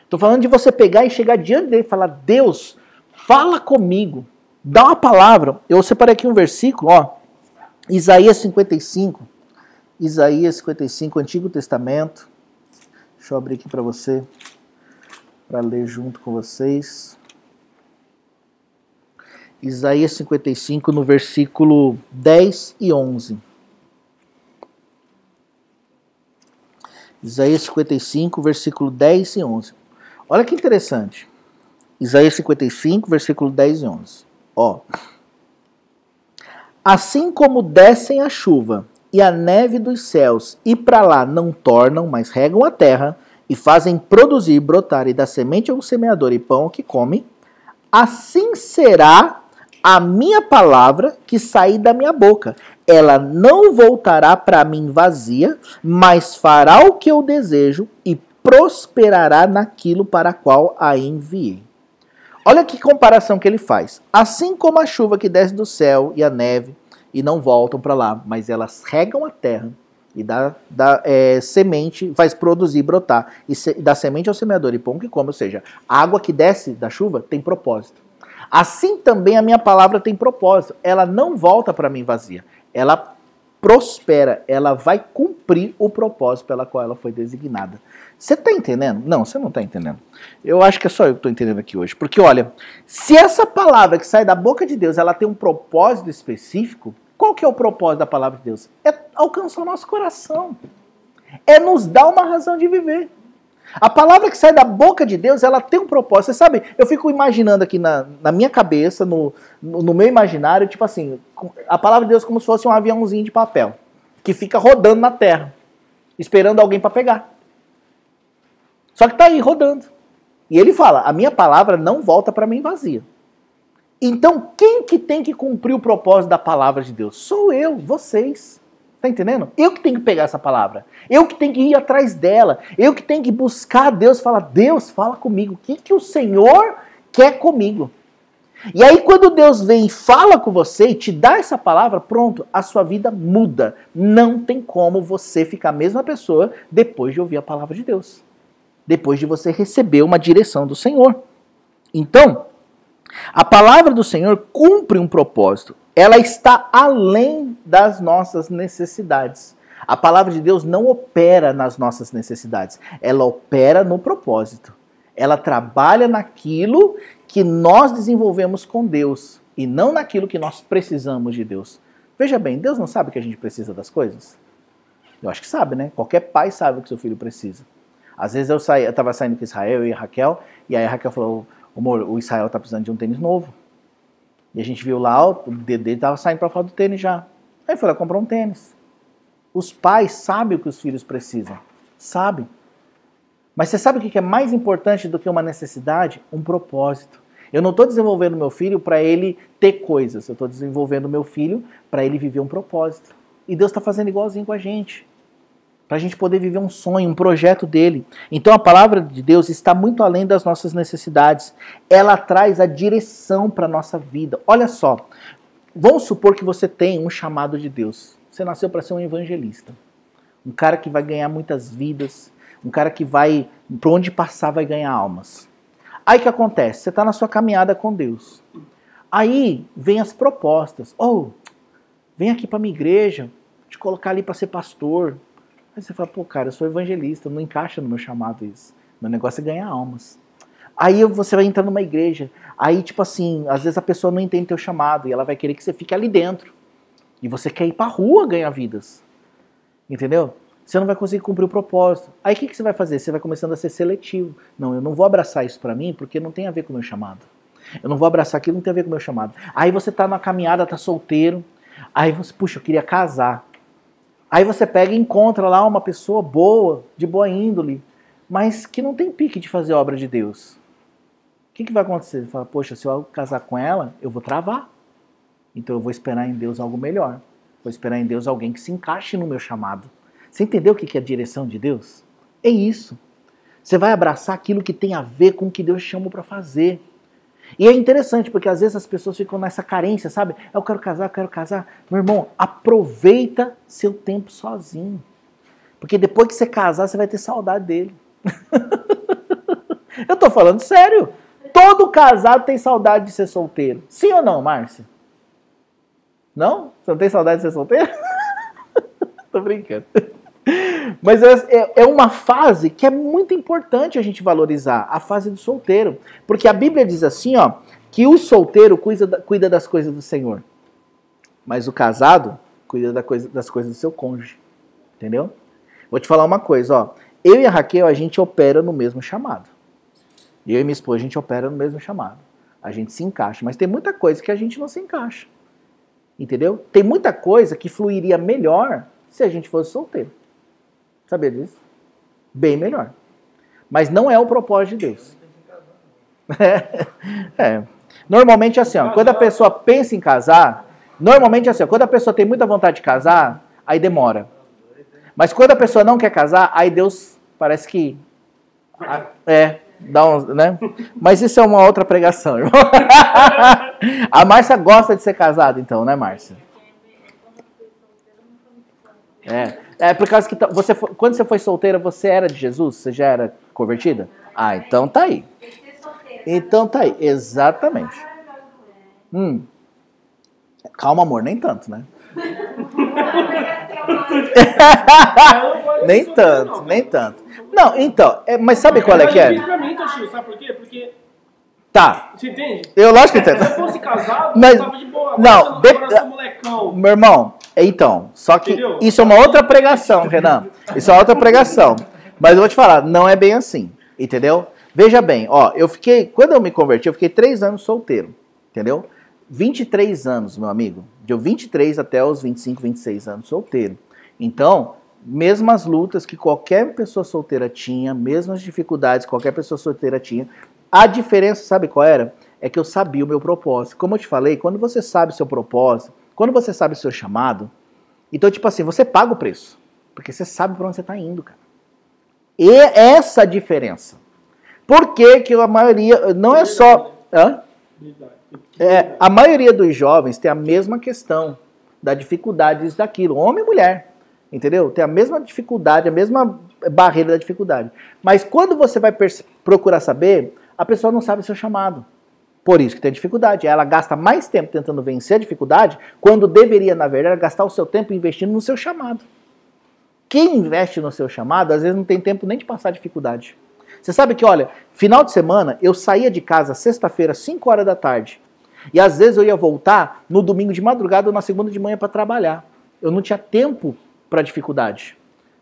Estou falando de você pegar e chegar diante dele e falar, Deus, fala comigo. Dá uma palavra. Eu separei aqui um versículo, ó. Isaías 55. Isaías 55, Antigo Testamento. Deixa eu abrir aqui para você, para ler junto com vocês. Isaías 55, no versículo 10 e 11. Isaías 55, versículo 10 e 11. Olha que interessante. Isaías 55, versículo 10 e 11. Ó. Assim como descem a chuva e a neve dos céus, e para lá não tornam, mas regam a terra, e fazem produzir, brotar, e dar semente ao semeador e pão ao que come, assim será a minha palavra que sair da minha boca. Ela não voltará para mim vazia, mas fará o que eu desejo e prosperará naquilo para qual a enviei. Olha que comparação que ele faz. Assim como a chuva que desce do céu e a neve e não voltam para lá, mas elas regam a terra e dá semente, faz produzir, brotar, e dá semente ao semeador e pão que come, ou seja, a água que desce da chuva tem propósito. Assim também a minha palavra tem propósito. Ela não volta para mim vazia. Ela prospera. Ela vai cumprir o propósito pela qual ela foi designada. Você está entendendo? Não, você não está entendendo. Eu acho que é só eu que estou entendendo aqui hoje. Porque, olha, se essa palavra que sai da boca de Deus, ela tem um propósito específico, qual que é o propósito da palavra de Deus? É alcançar o nosso coração. É nos dar uma razão de viver. A palavra que sai da boca de Deus, ela tem um propósito. Você sabe, eu fico imaginando aqui na minha cabeça, no meu imaginário, tipo assim, a palavra de Deus como se fosse um aviãozinho de papel, que fica rodando na terra, esperando alguém para pegar. Só que tá aí, rodando. E ele fala, a minha palavra não volta para mim vazia. Então, quem que tem que cumprir o propósito da palavra de Deus? Sou eu, vocês. Tá entendendo? Eu que tenho que pegar essa palavra. Eu que tenho que ir atrás dela. Eu que tenho que buscar Deus e falar, Deus, fala comigo. O que o Senhor quer comigo? E aí quando Deus vem e fala com você e te dá essa palavra, pronto, a sua vida muda. Não tem como você ficar a mesma pessoa depois de ouvir a palavra de Deus. Depois de você receber uma direção do Senhor. Então, a palavra do Senhor cumpre um propósito. Ela está além das nossas necessidades. A palavra de Deus não opera nas nossas necessidades. Ela opera no propósito. Ela trabalha naquilo que nós desenvolvemos com Deus e não naquilo que nós precisamos de Deus. Veja bem, Deus não sabe que a gente precisa das coisas? Eu acho que sabe, né? Qualquer pai sabe o que seu filho precisa. Às vezes eu tava saindo com Israel e a Raquel, e aí a Raquel falou, amor, o Israel tá precisando de um tênis novo. E a gente viu lá, o dedo dele tava saindo pra fora do tênis já. Aí foi lá comprar um tênis. Os pais sabem o que os filhos precisam. Sabem. Mas você sabe o que é mais importante do que uma necessidade? Um propósito. Eu não estou desenvolvendo meu filho para ele ter coisas. Eu estou desenvolvendo meu filho para ele viver um propósito. E Deus está fazendo igualzinho com a gente. Para a gente poder viver um sonho, um projeto dele. Então a palavra de Deus está muito além das nossas necessidades. Ela traz a direção para a nossa vida. Olha só. Vamos supor que você tem um chamado de Deus. Você nasceu para ser um evangelista. Um cara que vai ganhar muitas vidas. Um cara que vai, por onde passar, vai ganhar almas. Aí o que acontece? Você está na sua caminhada com Deus. Aí vem as propostas. Vem aqui para minha igreja, te colocar ali para ser pastor. Aí você fala, pô, cara, eu sou evangelista, não encaixa no meu chamado isso. Meu negócio é ganhar almas. Aí você vai entrar numa igreja. Aí, tipo assim, às vezes a pessoa não entende teu chamado e ela vai querer que você fique ali dentro. E você quer ir pra rua ganhar vidas. Entendeu? Você não vai conseguir cumprir o propósito. Aí o que você vai fazer? Você vai começando a ser seletivo. Não, eu não vou abraçar isso pra mim porque não tem a ver com o meu chamado. Eu não vou abraçar aquilo, não tem a ver com o meu chamado. Aí você tá na caminhada, tá solteiro. Aí você, puxa, eu queria casar. Aí você pega e encontra lá uma pessoa boa, de boa índole, mas que não tem pique de fazer obra de Deus. O que vai acontecer? Você fala, poxa, se eu casar com ela, eu vou travar. Então eu vou esperar em Deus algo melhor. Vou esperar em Deus alguém que se encaixe no meu chamado. Você entendeu o que é a direção de Deus? É isso. Você vai abraçar aquilo que tem a ver com o que Deus chamou para fazer. E é interessante, porque às vezes as pessoas ficam nessa carência, sabe? Eu quero casar, eu quero casar. Meu irmão, aproveita seu tempo sozinho. Porque depois que você casar, você vai ter saudade dele. Eu tô falando sério. Todo casado tem saudade de ser solteiro. Sim ou não, Márcia? Não? Você não tem saudade de ser solteiro? Tô brincando. Mas é uma fase que é muito importante a gente valorizar, a fase do solteiro. Porque a Bíblia diz assim, ó, que o solteiro cuida das coisas do Senhor. Mas o casado cuida das coisas do seu cônjuge. Entendeu? Vou te falar uma coisa, ó. Eu e a Raquel, a gente opera no mesmo chamado. Eu e minha esposa, a gente opera no mesmo chamado. A gente se encaixa. Mas tem muita coisa que a gente não se encaixa. Entendeu? Tem muita coisa que fluiria melhor se a gente fosse solteiro. Sabia disso? Bem melhor. Mas não é o propósito de Deus. Normalmente assim, ó, quando a pessoa pensa em casar, normalmente assim, ó, quando a pessoa tem muita vontade de casar, aí demora. Mas quando a pessoa não quer casar, aí Deus parece que dá um, né? Mas isso é uma outra pregação, irmão. A Márcia gosta de ser casada, então, né, Márcia? Por causa que quando você foi solteira, você era de Jesus? Você já era convertida? Ah, então tá aí. Então tá aí, exatamente. Calma, amor, nem tanto, né? Nem tanto, nem tanto. Não, então, mas sabe qual é que é? Sabe por quê? Porque... Tá. Você entende? Eu lógico que entendo. Se eu fosse casado, mas, eu tava de boa. Não, molecão. Meu irmão, então, só que entendeu? Isso é uma outra pregação, Renan. Isso é outra pregação. Mas eu vou te falar, não é bem assim, entendeu? Veja bem, ó, quando eu me converti, eu fiquei 3 anos solteiro, entendeu? 23 anos, meu amigo. De 23 até os 25, 26 anos solteiro. Então, mesmas lutas que qualquer pessoa solteira tinha, mesmas dificuldades que qualquer pessoa solteira tinha. A diferença, sabe qual era? É que eu sabia o meu propósito. Como eu te falei, quando você sabe o seu propósito, quando você sabe o seu chamado, então, tipo assim, você paga o preço. Porque você sabe pra onde você tá indo, cara. E essa diferença. Por que a maioria, não é só... a maioria dos jovens tem a mesma questão da dificuldade daquilo, homem e mulher, entendeu? Tem a mesma dificuldade, a mesma barreira da dificuldade. Mas quando você vai procurar saber, a pessoa não sabe o seu chamado. Por isso que tem dificuldade. Ela gasta mais tempo tentando vencer a dificuldade, quando deveria, na verdade, gastar o seu tempo investindo no seu chamado. Quem investe no seu chamado, às vezes não tem tempo nem de passar dificuldade. Você sabe que, olha, final de semana, eu saía de casa sexta-feira, 5 horas da tarde. E às vezes eu ia voltar no domingo de madrugada ou na segunda de manhã para trabalhar. Eu não tinha tempo para dificuldade.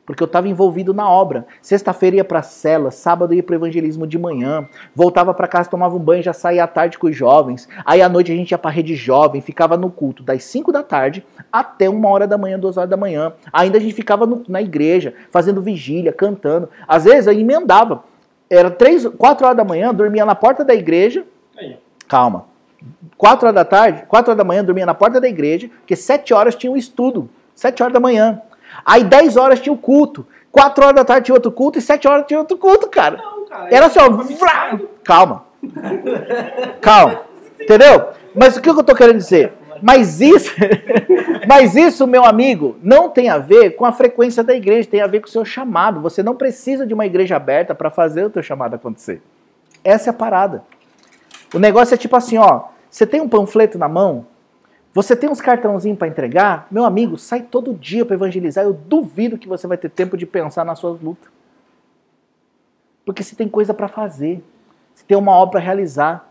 Porque eu estava envolvido na obra. Sexta-feira ia para a cela, sábado ia para o evangelismo de manhã, voltava para casa, tomava um banho, já saía à tarde com os jovens. Aí à noite a gente ia para a rede jovem, ficava no culto das 5 da tarde até 1 hora da manhã, 2 horas da manhã. Ainda a gente ficava na igreja, fazendo vigília, cantando. Às vezes eu emendava. Era 4 horas da manhã, dormia na porta da igreja. Aí. Calma. 4 horas da tarde, 4 horas da manhã, dormia na porta da igreja, porque 7 horas tinha um estudo. 7 horas da manhã. Aí 10 horas tinha o culto. 4 horas da tarde tinha outro culto e 7 horas tinha outro culto, cara. Não, cara. Era assim, ó. Calma. Calma. Entendeu? Mas o que eu tô querendo dizer? Mas isso, meu amigo, não tem a ver com a frequência da igreja, tem a ver com o seu chamado. Você não precisa de uma igreja aberta para fazer o teu chamado acontecer. Essa é a parada. O negócio é tipo assim, ó. Você tem um panfleto na mão? Você tem uns cartãozinhos para entregar? Meu amigo, sai todo dia para evangelizar. Eu duvido que você vai ter tempo de pensar nas suas lutas. Porque você tem coisa para fazer. Você tem uma obra para realizar.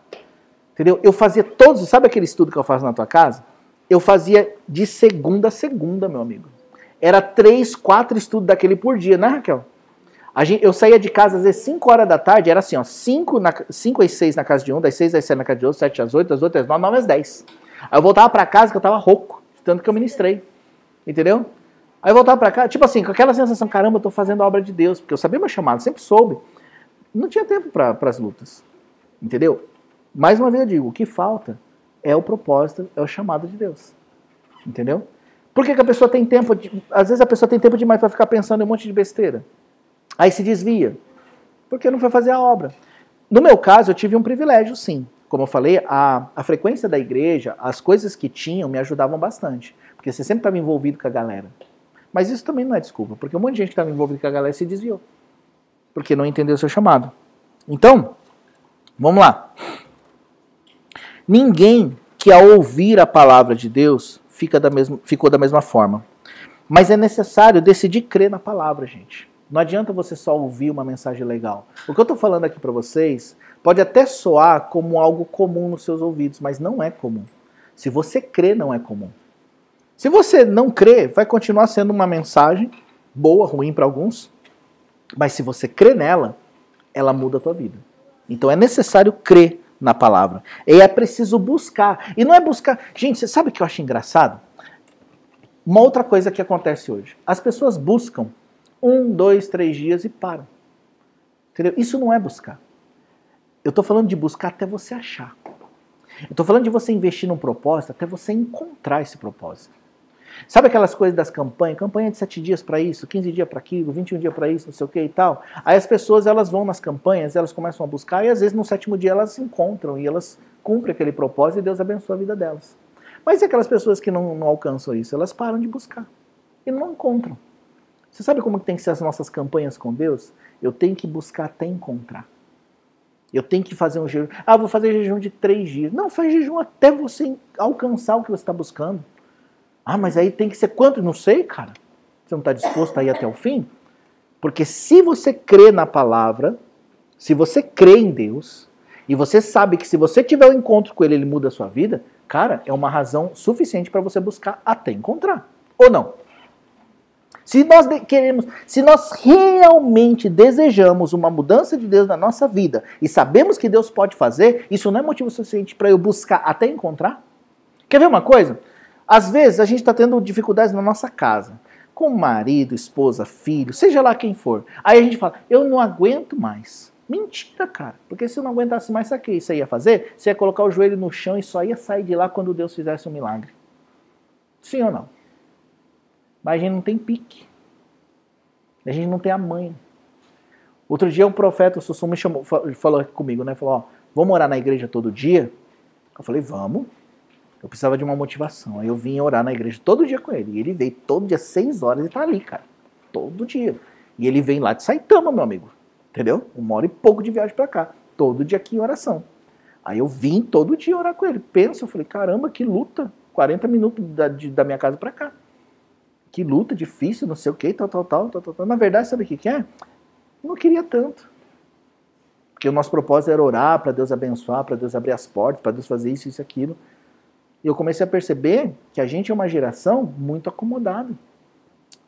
Entendeu? Eu fazia todos... Sabe aquele estudo que eu faço na tua casa? Eu fazia de segunda a segunda, meu amigo. Era 3, 4 estudos daquele por dia, né, Raquel? Eu saía de casa às vezes 5 horas da tarde. Era assim, ó. 5 às 6 na casa de um, das 6 às 7 na casa de outro, 7 às 8, das 8 às 9, 9 às 10. Aí eu voltava pra casa que eu tava rouco, tanto que eu ministrei. Entendeu? Aí eu voltava pra casa, tipo assim, com aquela sensação, caramba, eu tô fazendo a obra de Deus, porque eu sabia meu chamado, sempre soube. Não tinha tempo pras lutas. Entendeu? Mais uma vez eu digo, o que falta é o propósito, é o chamado de Deus. Entendeu? Por que a pessoa tem tempo, às vezes a pessoa tem tempo demais pra ficar pensando em um monte de besteira. Aí se desvia. Porque não foi fazer a obra. No meu caso, eu tive um privilégio, sim. Como eu falei, a frequência da igreja, as coisas que tinham me ajudavam bastante. Porque você sempre estava envolvido com a galera. Mas isso também não é desculpa, porque um monte de gente que estava envolvido com a galera se desviou. Porque não entendeu o seu chamado. Então, vamos lá. Ninguém que ao ouvir a palavra de Deus ficou da mesma forma. Mas é necessário decidir crer na palavra, gente. Não adianta você só ouvir uma mensagem legal. O que eu estou falando aqui para vocês pode até soar como algo comum nos seus ouvidos, mas não é comum. Se você crê, não é comum. Se você não crê, vai continuar sendo uma mensagem boa, ruim para alguns, mas se você crê nela, ela muda a tua vida. Então é necessário crer na palavra. E é preciso buscar. E não é buscar... Gente, você sabe o que eu acho engraçado? Uma outra coisa que acontece hoje. As pessoas buscam 1, 2, 3 dias e param. Entendeu? Isso não é buscar. Eu estou falando de buscar até você achar. Eu estou falando de você investir num propósito até você encontrar esse propósito. Sabe aquelas coisas das campanhas? Campanha de 7 dias para isso, 15 dias para aquilo, 21 dias para isso, não sei o que e tal. Aí as pessoas elas vão nas campanhas, elas começam a buscar e às vezes no 7º dia elas se encontram e elas cumprem aquele propósito e Deus abençoa a vida delas. Mas e aquelas pessoas que não alcançam isso? Elas param de buscar e não encontram. Você sabe como tem que ser as nossas campanhas com Deus? Eu tenho que buscar até encontrar. Eu tenho que fazer um jejum. Ah, vou fazer jejum de 3 dias. Não, faz jejum até você alcançar o que você está buscando. Ah, mas aí tem que ser quanto? Não sei, cara. Você não está disposto a ir até o fim? Porque se você crê na palavra, se você crê em Deus, e você sabe que se você tiver um encontro com Ele, Ele muda a sua vida, cara, é uma razão suficiente para você buscar até encontrar. Ou não? Se nós realmente desejamos uma mudança de Deus na nossa vida e sabemos que Deus pode fazer, isso não é motivo suficiente para eu buscar até encontrar? Quer ver uma coisa? Às vezes a gente está tendo dificuldades na nossa casa, com marido, esposa, filho, seja lá quem for. Aí a gente fala, eu não aguento mais. Mentira, cara. Porque se eu não aguentasse mais, sabe o que você ia fazer? Você ia colocar o joelho no chão e só ia sair de lá quando Deus fizesse um milagre. Sim ou não? Mas a gente não tem pique. A gente não tem a manha. Outro dia um profeta, o Sussu, me chamou, falou comigo, né? Falou, ó, vamos orar na igreja todo dia? Eu falei, vamos. Eu precisava de uma motivação. Aí eu vim orar na igreja todo dia com ele. E ele veio todo dia, 6 horas, e tá ali, cara. Todo dia. E ele vem lá de Saitama, meu amigo. Entendeu? 1 hora e pouco de viagem pra cá. Todo dia aqui em oração. Aí eu vim todo dia orar com ele. Pensa, eu falei, caramba, que luta. 40 minutos da minha casa pra cá. Que luta difícil, não sei o que, tal. Na verdade, sabe o que é? Eu não queria tanto. Porque o nosso propósito era orar para Deus abençoar, para Deus abrir as portas, para Deus fazer isso, isso e aquilo. E eu comecei a perceber que a gente é uma geração muito acomodada.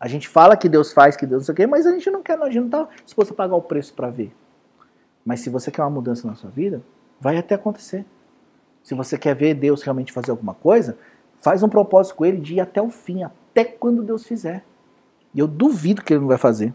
A gente fala que Deus faz, que Deus não sei o quê, mas a gente não quer, não, a gente não está disposto a pagar o preço para ver. Mas se você quer uma mudança na sua vida, vai até acontecer. Se você quer ver Deus realmente fazer alguma coisa, faz um propósito com Ele de ir até o fim, até quando Deus fizer. E eu duvido que Ele não vai fazer.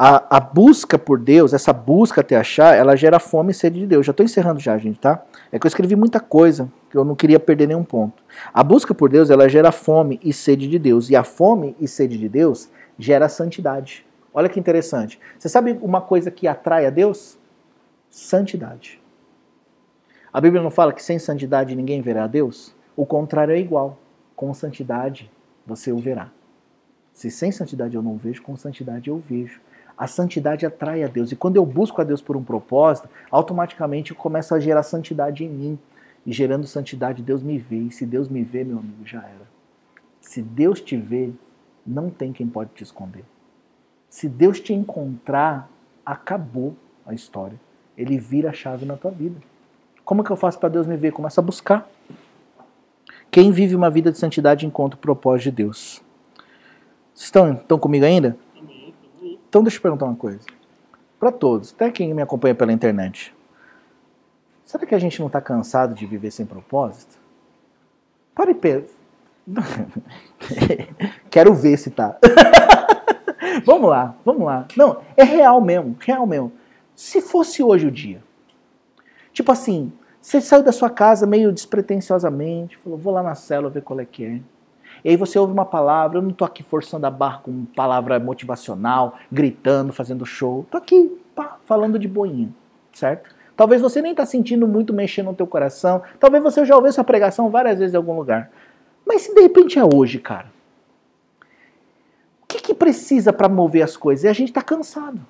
A busca por Deus, essa busca até achar, ela gera fome e sede de Deus. Já estou encerrando já, gente, tá? É que eu escrevi muita coisa, que eu não queria perder nenhum ponto. A busca por Deus, ela gera fome e sede de Deus. E a fome e sede de Deus gera santidade. Olha que interessante. Você sabe uma coisa que atrai a Deus? Santidade. A Bíblia não fala que sem santidade ninguém verá a Deus? O contrário é igual. Com santidade você o verá. Se sem santidade eu não vejo, com santidade eu vejo. A santidade atrai a Deus. E quando eu busco a Deus por um propósito, automaticamente eu começo a gerar santidade em mim. E gerando santidade, Deus me vê. E se Deus me vê, meu amigo, já era. Se Deus te vê, não tem quem pode te esconder. Se Deus te encontrar, acabou a história. Ele vira a chave na tua vida. Como que eu faço para Deus me ver? Começa a buscar. Quem vive uma vida de santidade encontra o propósito de Deus. Vocês estão comigo ainda? Então deixa eu perguntar uma coisa. Para todos, até quem me acompanha pela internet. Será que a gente não está cansado de viver sem propósito? Para e pensa. Quero ver se tá. Vamos lá. Não, é real mesmo. Se fosse hoje o dia. Tipo assim, você saiu da sua casa meio despretensiosamente, falou, vou lá na célula ver qual é que é. E aí você ouve uma palavra, eu não tô aqui forçando a barra com palavra motivacional, gritando, fazendo show. Tô aqui, falando de boinha, certo? Talvez você nem tá sentindo muito mexendo no teu coração. Talvez você já ouviu essa pregação várias vezes em algum lugar. Mas se de repente é hoje, cara, o que precisa para mover as coisas? É a gente tá cansado.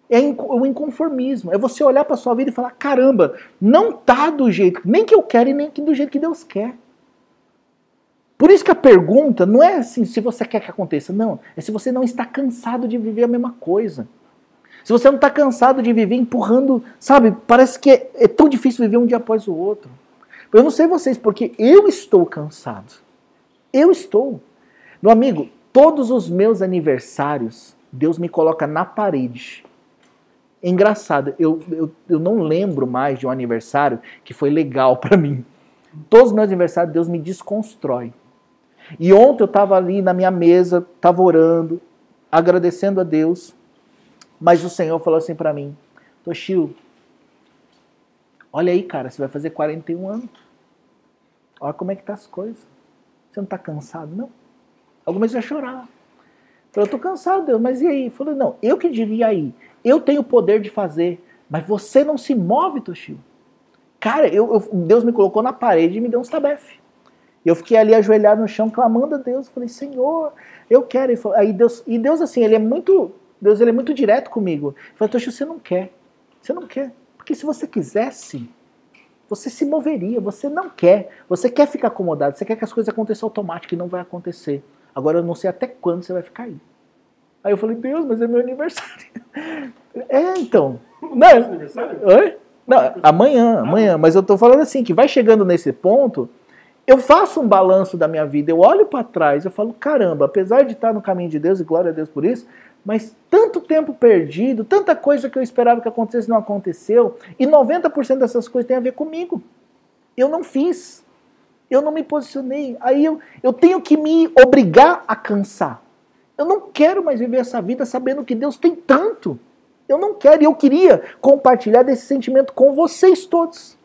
É o inconformismo. É você olhar para sua vida e falar, caramba, não tá do jeito nem que eu quero e nem do jeito que Deus quer. Por isso que a pergunta não é assim se você quer que aconteça, não. É se você não está cansado de viver a mesma coisa. Se você não está cansado de viver empurrando, sabe, parece que é tão difícil viver um dia após o outro. Eu não sei vocês, porque eu estou cansado. Eu estou. Meu amigo, todos os meus aniversários, Deus me coloca na parede. É engraçado, eu não lembro mais de um aniversário que foi legal para mim. Todos os meus aniversários, Deus me desconstrói. E ontem eu estava ali na minha mesa, estava orando, agradecendo a Deus, mas o Senhor falou assim para mim, Toshio, olha aí, cara, você vai fazer 41 anos. Olha como é que tá as coisas. Você não está cansado, não? Eu comecei a chorar. Falei, eu estou cansado, Deus, mas e aí? Eu falei, não, eu que devia ir. Eu tenho o poder de fazer, mas você não se move, Toshio. Cara, Deus me colocou na parede e me deu uns tabefe. Eu fiquei ali ajoelhado no chão, clamando a Deus. Falei, Senhor, eu quero. Aí Deus assim, Ele é muito direto comigo. Eu falei, Toshio, você não quer. Você não quer. Porque se você quisesse, você se moveria. Você não quer. Você quer ficar acomodado. Você quer que as coisas aconteçam automático e não vai acontecer. Agora eu não sei até quando você vai ficar aí. Aí eu falei, Deus, mas é meu aniversário. Então. Não, aniversário? Oi? Não, amanhã. Mas eu tô falando assim, que vai chegando nesse ponto, eu faço um balanço da minha vida, eu olho para trás, eu falo, caramba, apesar de estar no caminho de Deus, e glória a Deus por isso, mas tanto tempo perdido, tanta coisa que eu esperava que acontecesse não aconteceu, e 90% dessas coisas tem a ver comigo. Eu não fiz. Eu não me posicionei. Aí eu tenho que me obrigar a cansar. Eu não quero mais viver essa vida sabendo que Deus tem tanto. Eu não quero. E eu queria compartilhar desse sentimento com vocês todos.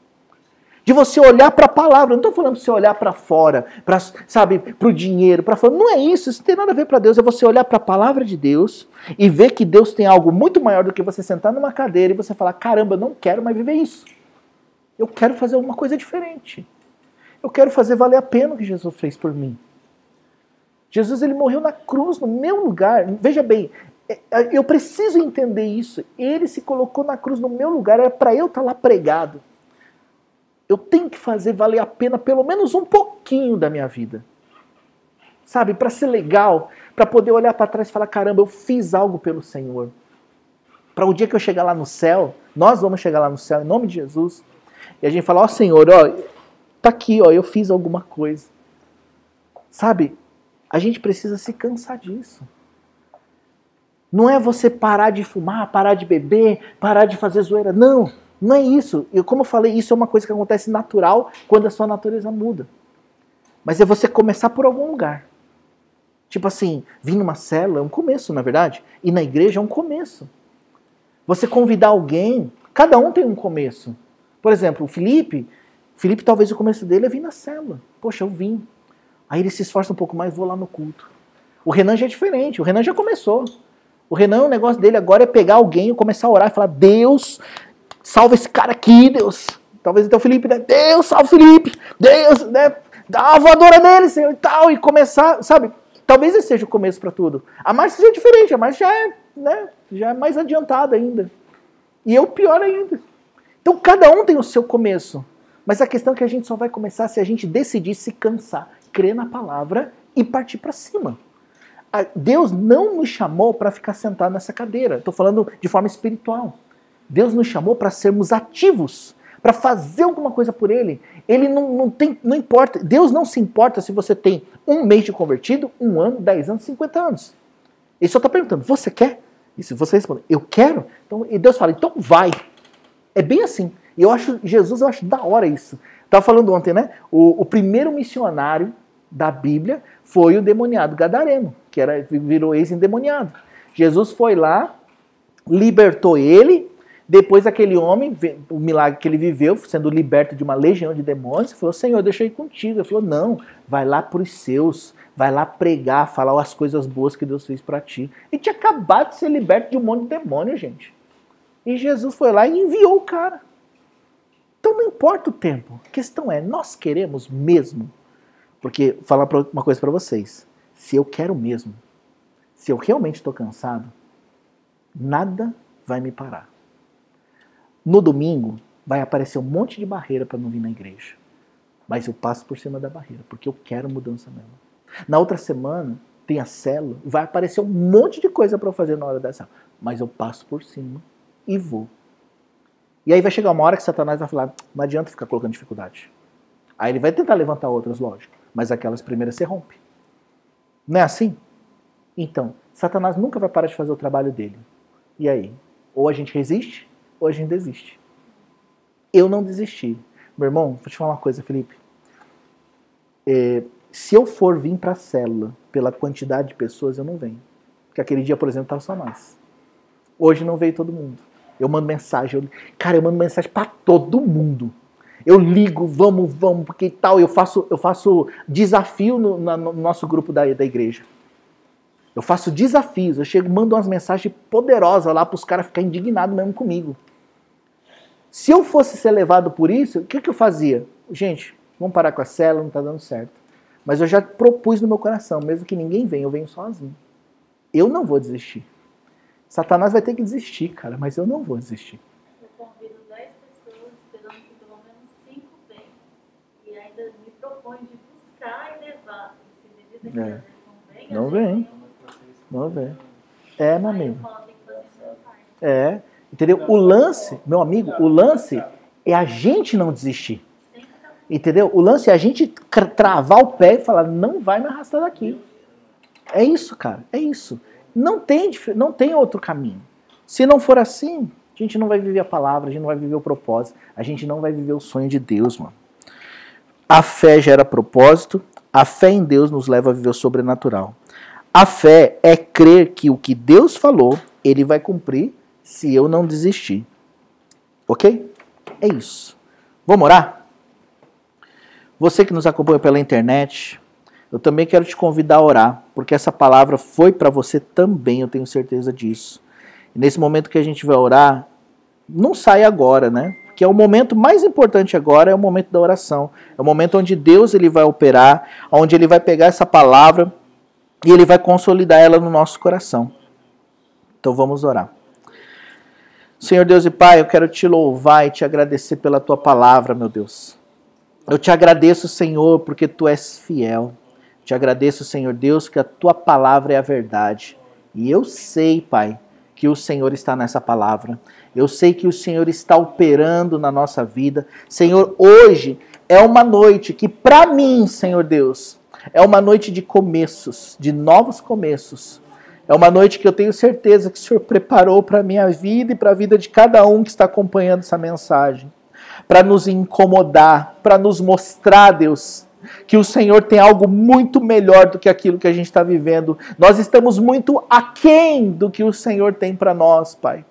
De você olhar para a palavra. Eu não estou falando para você olhar para fora, para o dinheiro, para fora. Não é isso. Isso não tem nada a ver para Deus. É você olhar para a palavra de Deus e ver que Deus tem algo muito maior do que você sentar numa cadeira e você falar, caramba, eu não quero mais viver isso. Eu quero fazer alguma coisa diferente. Eu quero fazer valer a pena o que Jesus fez por mim. Jesus, ele morreu na cruz, no meu lugar. Veja bem, eu preciso entender isso. Ele se colocou na cruz no meu lugar, era para eu estar lá pregado. Eu tenho que fazer valer a pena pelo menos um pouquinho da minha vida. Sabe, para ser legal, para poder olhar para trás e falar, caramba, eu fiz algo pelo Senhor. Para o dia que eu chegar lá no céu, nós vamos chegar lá no céu, em nome de Jesus, e a gente fala, ó Senhor, ó, tá aqui, ó, eu fiz alguma coisa. Sabe? A gente precisa se cansar disso. Não é você parar de fumar, parar de beber, parar de fazer zoeira. Não, não é isso. E como eu falei, isso é uma coisa que acontece natural quando a sua natureza muda. Mas é você começar por algum lugar. Tipo assim, vir numa célula é um começo, na verdade. E na igreja é um começo. Você convidar alguém, cada um tem um começo. Por exemplo, o Felipe talvez o começo dele é vir na célula. Poxa, eu vim. Aí ele se esforça um pouco mais, vou lá no culto. O Renan já é diferente, o Renan já começou. O Renan, o negócio dele agora é pegar alguém e começar a orar e falar, Deus, salva esse cara aqui, Deus. Talvez até o Felipe, né? Deus, salva o Felipe. Deus, né? Dá uma voadora nele, Senhor, e tal. E começar, sabe? Talvez esse seja o começo para tudo. A Márcia já é diferente, a Márcia já é, né? Já é mais adiantada ainda. E eu pior ainda. Então cada um tem o seu começo. Mas a questão é que a gente só vai começar se a gente decidir se cansar, crer na palavra e partir para cima. Deus não nos chamou para ficar sentado nessa cadeira. Estou falando de forma espiritual. Deus nos chamou para sermos ativos, para fazer alguma coisa por Ele. Ele não importa. Deus não se importa se você tem 1 mês de convertido, 1 ano, 10 anos, 50 anos. Ele só está perguntando, você quer? E se você responder, eu quero, então, e Deus fala, então vai. É bem assim. E eu acho da hora isso. Estava falando ontem, né? O primeiro missionário da Bíblia foi o demoniado gadareno, que virou ex-endemoniado. Jesus foi lá, libertou ele, depois aquele homem, o milagre que ele viveu, sendo liberto de uma legião de demônios, falou, Senhor, deixa eu ir contigo. Ele falou, não, vai lá para os seus, vai lá pregar, falar as coisas boas que Deus fez para ti. Ele tinha acabado de ser liberto de um monte de demônio, gente. E Jesus foi lá e enviou o cara. Então não importa o tempo, a questão é, nós queremos mesmo. Porque, vou falar uma coisa para vocês, se eu quero mesmo, se eu realmente estou cansado, nada vai me parar. No domingo, vai aparecer um monte de barreira para não vir na igreja. Mas eu passo por cima da barreira, porque eu quero mudança mesmo. Na outra semana, tem a célula, vai aparecer um monte de coisa para eu fazer na hora da célula. Mas eu passo por cima e vou. E aí vai chegar uma hora que Satanás vai falar, não adianta ficar colocando dificuldade. Aí ele vai tentar levantar outras, lógico. Mas aquelas primeiras se rompe. Não é assim? Então, Satanás nunca vai parar de fazer o trabalho dele. E aí? Ou a gente resiste, ou a gente desiste. Eu não desisti. Meu irmão, vou te falar uma coisa, Felipe. Se eu for vir para a célula pela quantidade de pessoas, eu não venho. Porque aquele dia, por exemplo, estava só nós. Hoje não veio todo mundo. Eu mando mensagem. Eu mando mensagem para todo mundo. Eu ligo, vamos, porque tal. Eu faço desafio no nosso grupo da igreja. Eu faço desafios. Eu chego, mando umas mensagens poderosas lá para os caras ficarem indignados mesmo comigo. Se eu fosse ser levado por isso, o que eu fazia? Gente, vamos parar com a célula, não está dando certo. Mas eu já propus no meu coração, mesmo que ninguém venha, eu venho sozinho. Eu não vou desistir. Satanás vai ter que desistir, cara, mas eu não vou desistir. Eu convido 10 pessoas, esperando que pelo menos 5 venham. E ainda me propõe de buscar e levar. E se medida que não vem. Não vem. Meu amigo. Entendeu? O lance, meu amigo, o lance é a gente não desistir. Entendeu? O lance é a gente travar o pé e falar, não vai me arrastar daqui. É isso, cara, é isso. Não tem outro caminho. Se não for assim, a gente não vai viver a palavra, a gente não vai viver o propósito, a gente não vai viver o sonho de Deus, mano. A fé gera propósito, a fé em Deus nos leva a viver o sobrenatural. A fé é crer que o que Deus falou, Ele vai cumprir se eu não desistir. Ok? É isso. Vamos orar? Você que nos acompanha pela internet, eu também quero te convidar a orar, porque essa palavra foi para você também, eu tenho certeza disso. E nesse momento que a gente vai orar, não sai agora, né? Porque é o momento mais importante agora, é o momento da oração. É o momento onde Deus ele vai operar, onde Ele vai pegar essa palavra e Ele vai consolidar ela no nosso coração. Então vamos orar. Senhor Deus e Pai, eu quero te louvar e te agradecer pela Tua palavra, meu Deus. Eu te agradeço, Senhor, porque Tu és fiel. Te agradeço, Senhor Deus, que a Tua palavra é a verdade. E eu sei, Pai, que o Senhor está nessa palavra. Eu sei que o Senhor está operando na nossa vida. Senhor, hoje é uma noite que para mim, Senhor Deus, É uma noite de começos, de novos começos. É uma noite que eu tenho certeza que o Senhor preparou para a minha vida e para a vida de cada um que está acompanhando essa mensagem. Para nos incomodar, para nos mostrar, Deus, que o Senhor tem algo muito melhor do que aquilo que a gente está vivendo. Nós estamos muito aquém do que o Senhor tem para nós, Pai.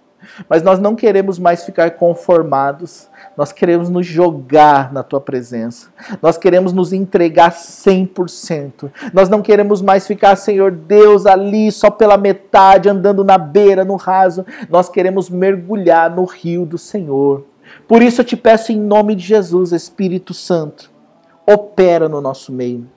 Mas nós não queremos mais ficar conformados. Nós queremos nos jogar na Tua presença. Nós queremos nos entregar 100%. Nós não queremos mais ficar, Senhor Deus, ali só pela metade, andando na beira, no raso. Nós queremos mergulhar no rio do Senhor. Por isso eu te peço em nome de Jesus, Espírito Santo, opera no nosso meio.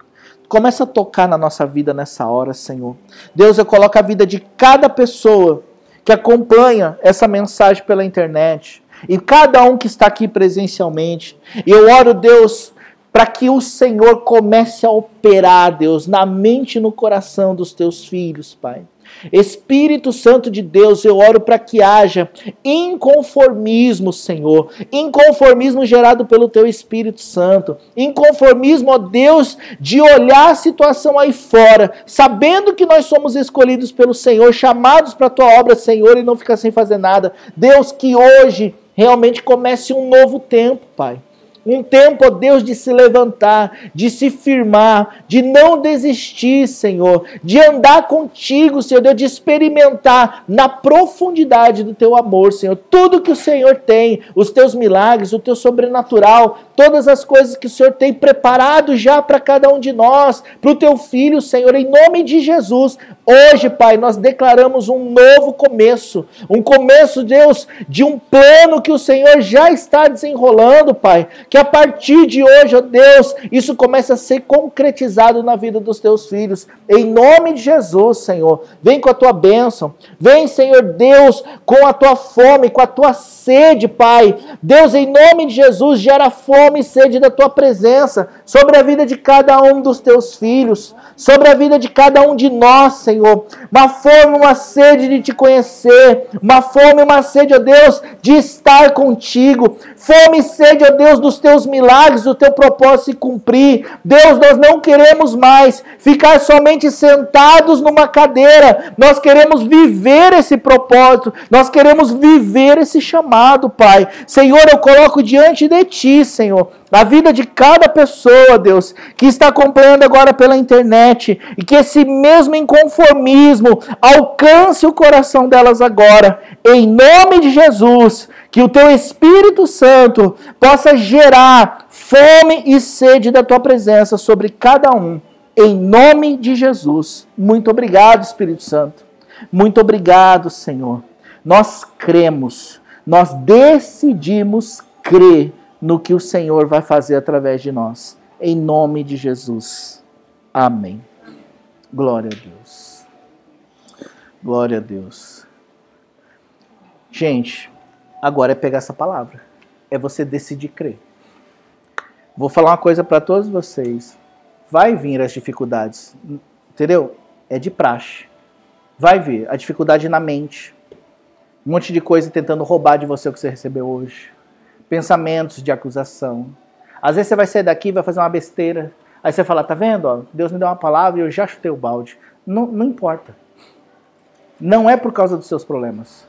Começa a tocar na nossa vida nessa hora, Senhor. Deus, eu coloco a vida de cada pessoa que acompanha essa mensagem pela internet e cada um que está aqui presencialmente. E eu oro, Deus, para que o Senhor comece a operar, Deus, na mente e no coração dos teus filhos, Pai. Espírito Santo de Deus, eu oro para que haja inconformismo, Senhor. Inconformismo gerado pelo Teu Espírito Santo. Inconformismo, ó Deus, de olhar a situação aí fora, sabendo que nós somos escolhidos pelo Senhor, chamados para a Tua obra, Senhor, e não ficar sem fazer nada. Deus, que hoje realmente comece um novo tempo, Pai. Um tempo, ó Deus, de se levantar, de se firmar, de não desistir, Senhor, de andar contigo, Senhor Deus, de experimentar na profundidade do Teu amor, Senhor, tudo que o Senhor tem, os Teus milagres, o Teu sobrenatural, todas as coisas que o Senhor tem preparado já para cada um de nós, para o Teu Filho, Senhor, em nome de Jesus. Hoje, Pai, nós declaramos um novo começo, Deus, de um plano que o Senhor já está desenrolando, Pai, que a partir de hoje, ó Deus, isso começa a ser concretizado na vida dos Teus filhos, em nome de Jesus, Senhor. Vem com a Tua bênção, vem, Senhor Deus, com a Tua fome, com a Tua sede, Pai. Deus, em nome de Jesus, gera fome e sede da Tua presença sobre a vida de cada um dos Teus filhos, sobre a vida de cada um de nós, Senhor. Uma fome, uma sede de Te conhecer, uma fome, uma sede, ó Deus, de estar contigo, fome e sede, ó Deus, dos Teus milagres, do Teu propósito se cumprir. Deus, nós não queremos mais ficar somente sentados numa cadeira, nós queremos viver esse propósito, nós queremos viver esse chamado, Pai. Senhor, eu coloco diante de Ti, Senhor, a vida de cada pessoa, Deus, que está acompanhando agora pela internet, e que esse mesmo inconformismo alcance o coração delas agora, em nome de Jesus, que o Teu Espírito Santo possa gerar fome e sede da Tua presença sobre cada um, em nome de Jesus. Muito obrigado, Espírito Santo. Muito obrigado, Senhor. Nós cremos, nós decidimos crer no que o Senhor vai fazer através de nós. Em nome de Jesus. Amém. Glória a Deus. Glória a Deus. Gente, agora é pegar essa palavra. É você decidir crer. Vou falar uma coisa para todos vocês. Vai vir as dificuldades. Entendeu? É de praxe. Vai vir a dificuldade na mente. Um monte de coisa tentando roubar de você o que você recebeu hoje. Pensamentos de acusação. Às vezes você vai sair daqui e vai fazer uma besteira. Aí você fala, tá vendo? Ó, Deus me deu uma palavra e eu já chutei o balde. Não importa. Não é por causa dos seus problemas.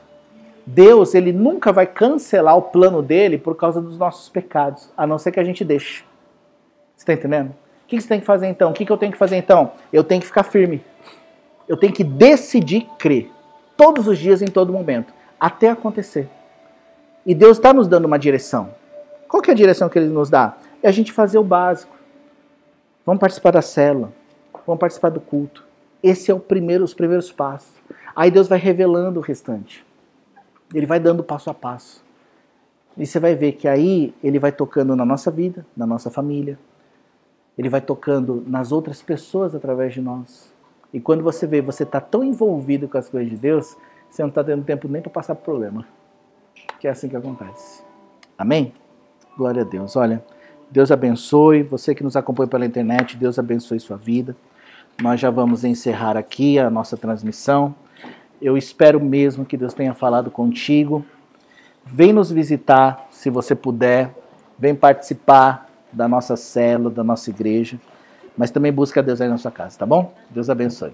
Deus, Ele nunca vai cancelar o plano dele por causa dos nossos pecados, a não ser que a gente deixe. Você está entendendo? O que você tem que fazer então? O que eu tenho que fazer então? Eu tenho que ficar firme. Eu tenho que decidir crer. Todos os dias, em todo momento. Até acontecer. E Deus está nos dando uma direção. Qual que é a direção que Ele nos dá? É a gente fazer o básico. Vamos participar da célula. Vamos participar do culto. Esse é os primeiros passos. Aí Deus vai revelando o restante. Ele vai dando passo a passo. E você vai ver que aí Ele vai tocando na nossa vida, na nossa família. Ele vai tocando nas outras pessoas através de nós. E quando você vê, você está tão envolvido com as coisas de Deus, você não está tendo tempo nem para passar por problema. Que é assim que acontece. Amém? Glória a Deus. Olha, Deus abençoe. Você que nos acompanha pela internet, Deus abençoe sua vida. Nós já vamos encerrar aqui a nossa transmissão. Eu espero mesmo que Deus tenha falado contigo. Vem nos visitar, se você puder. Vem participar da nossa célula, da nossa igreja. Mas também busca Deus aí na sua casa, tá bom? Deus abençoe.